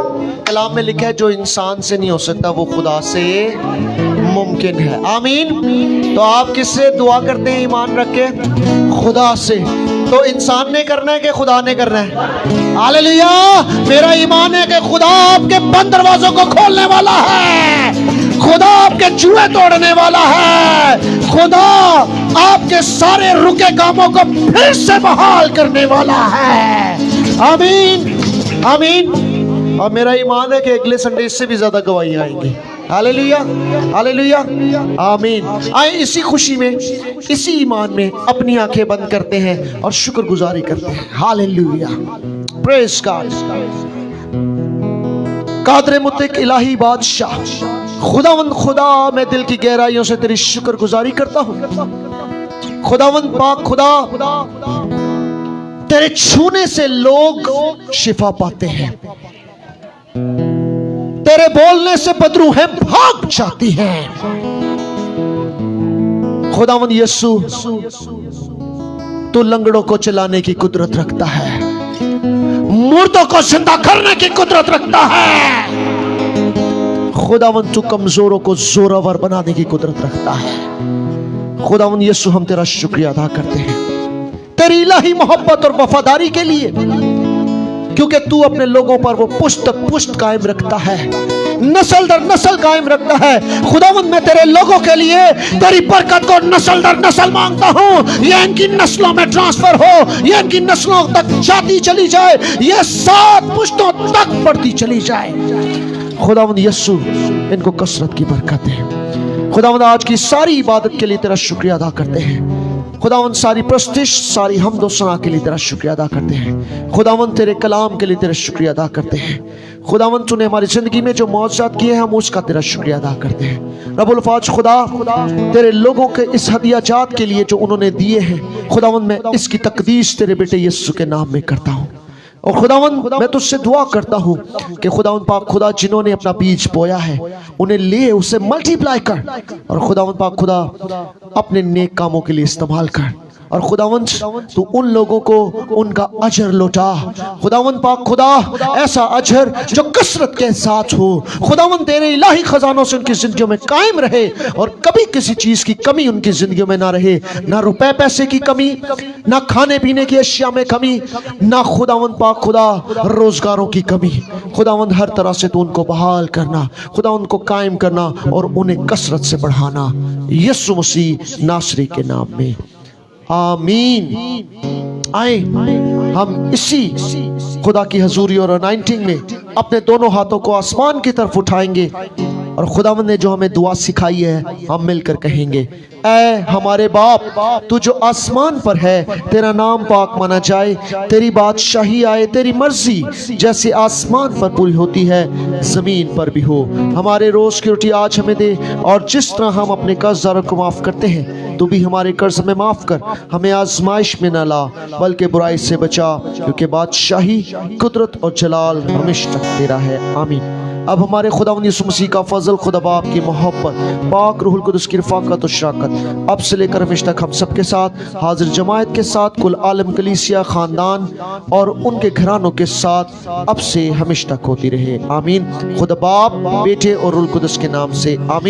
कलाम में लिखा है जो इंसान से नहीं हो सकता वो खुदा से मुमकिन है। आमीन। तो आप किससे दुआ करते हैं ईमान रख के? खुदा से। तो इंसान ने करना है कि खुदा ने करना है? हालेलुया। मेरा ईमान है कि खुदा आपके बंद दरवाजों को खोलने वाला है, खुदा आपके जुए तोड़ने वाला है, खुदा आपके सारे रुके कामों को फिर से बहाल करने वाला है। आमीन आमीन। और मेरा ईमान है कि अगले संडे इससे भी ज्यादा गवाही आएंगी। हालेलुया हालेलुया आमीन। आए इसी खुशी में, इसी ईमान में अपनी आंखें बंद करते हैं और शुक्रगुजारी करते हैं। हालेलुया। Praise God. कादर मुतलक इलाही बादशाह खुदावंद खुदा, मैं दिल की गहराइयों से तेरी शुक्रगुजारी करता हूँ। खुदावंद पाक खुदा, तेरे छूने से लोग शिफा पाते हैं, तेरे बोलने से बदरूहें भाग जाती हैं। खुदावंद यीशु, तू लंगड़ों को चलाने की कुदरत रखता है, मुर्दों को जिंदा करने की कुदरत रखता है। खुदावंद तू कमजोरों को जोरावर बनाने की कुदरत रखता है। खुदावंद यीशु, हम तेरा शुक्रिया अदा करते हैं तेरी इलाही मोहब्बत और वफादारी के लिए, क्योंकि तू अपने लोगों पर वो पुष्ट पुष्ट कायम रखता है, नस्ल दर नस्ल कायम रखता है। खुदावंद, मैं तेरे लोगों के लिए तेरी बरकत को नस्ल दर नस्ल मांगता हूँ। ये इनकी नस्लों में ट्रांसफर हो, ये इनकी नस्लों तक जाती चली जाए, ये 7 पुश्तों तक बढ़ती चली जाए। खुदावंद यीशु, इनको कसरत की बरकत है। खुदावंद, आज की सारी इबादत के लिए तेरा शुक्रिया अदा करते हैं। खुदावंद, सारी प्रस्तिश, सारी हम्द और सना के लिए तेरा शुक्रिया अदा करते हैं। खुदावंद, तेरे कलाम के लिए तेरा शुक्रिया अदा करते हैं। खुदावंद, तूने हमारी जिंदगी में जो मौजूद किए हैं हम उसका तेरा शुक्रिया अदा करते हैं। रब्बुल फाज खुदा, तेरे लोगों के इस हदियाजात के लिए जो उन्होंने दिए हैं, खुदावंद मैं इसकी तकदीस तेरे बेटे यीशु के नाम में करता हूँ। और खुदावंद, मैं तुझसे दुआ करता हूँ कि खुदावंद पाक खुदा, जिन्होंने अपना बीज बोया है उन्हें लिए उसे मल्टीप्लाई कर, और खुदावंद पाक खुदा अपने नेक कामों के लिए इस्तेमाल कर। और खुदावंद, तू उन लोगों को उनका अजर लौटा। खुदावंद पाक खुदा, ऐसा अजर जो कसरत के साथ हो। खुदावंद, तेरे इलाही खजानों से उनकी जिंदगियों में कायम रहे, और कभी किसी चीज की कमी उनकी जिंदगियों में ना रहे, ना रुपए पैसे की कमी, ना खाने पीने की अशिया में कमी, ना खुदावंद पाक खुदा रोजगारों की कमी। खुदावंद, हर तरह से तू उनको बहाल करना, खुदा उनको कायम करना और उन्हें कसरत से बढ़ाना, यीशु मसीह नासरी के नाम में, आमीन। आए हम इसी खुदा की हजूरी और अनाइंटिंग में अपने दोनों हाथों को आसमान की तरफ उठाएंगे और खुदावंद ने जो हमें दुआ सिखाई है हम मिलकर कहेंगे, ऐ हमारे बाप तू जो आसमान पर है, तेरा नाम पाक माना जाए, तेरी बादशाही आए, तेरी मर्जी जैसे आसमान पर पूरी होती है जमीन पर भी हो। हमारे रोज की रोटी आज हमें दे, और जिस तरह हम अपने कर्जदारों को माफ करते हैं तू भी हमारे कर्ज में माफ कर। हमें आजमाइश में न ला बल्कि बुराई से बचा, क्योंकि बादशाही, कुदरत और जलाल हमेशा तक तेरा है। आमीन। अब हमारे खुदावंद यीशु मसीह का फजल, खुदा बाप की मोहब्बत, पाक रूहुल कुदस की रफ़ाक़त और शराकत अब से लेकर हमेशा तक हम सबके साथ, हाजिर जमायत के साथ, कुल आलम कलीसिया खानदान और उनके घरानों के साथ अब से हमेशा तक होती रहे। आमीन। खुदा बाप, बेटे और रूहुल कुदस के नाम से आमीन।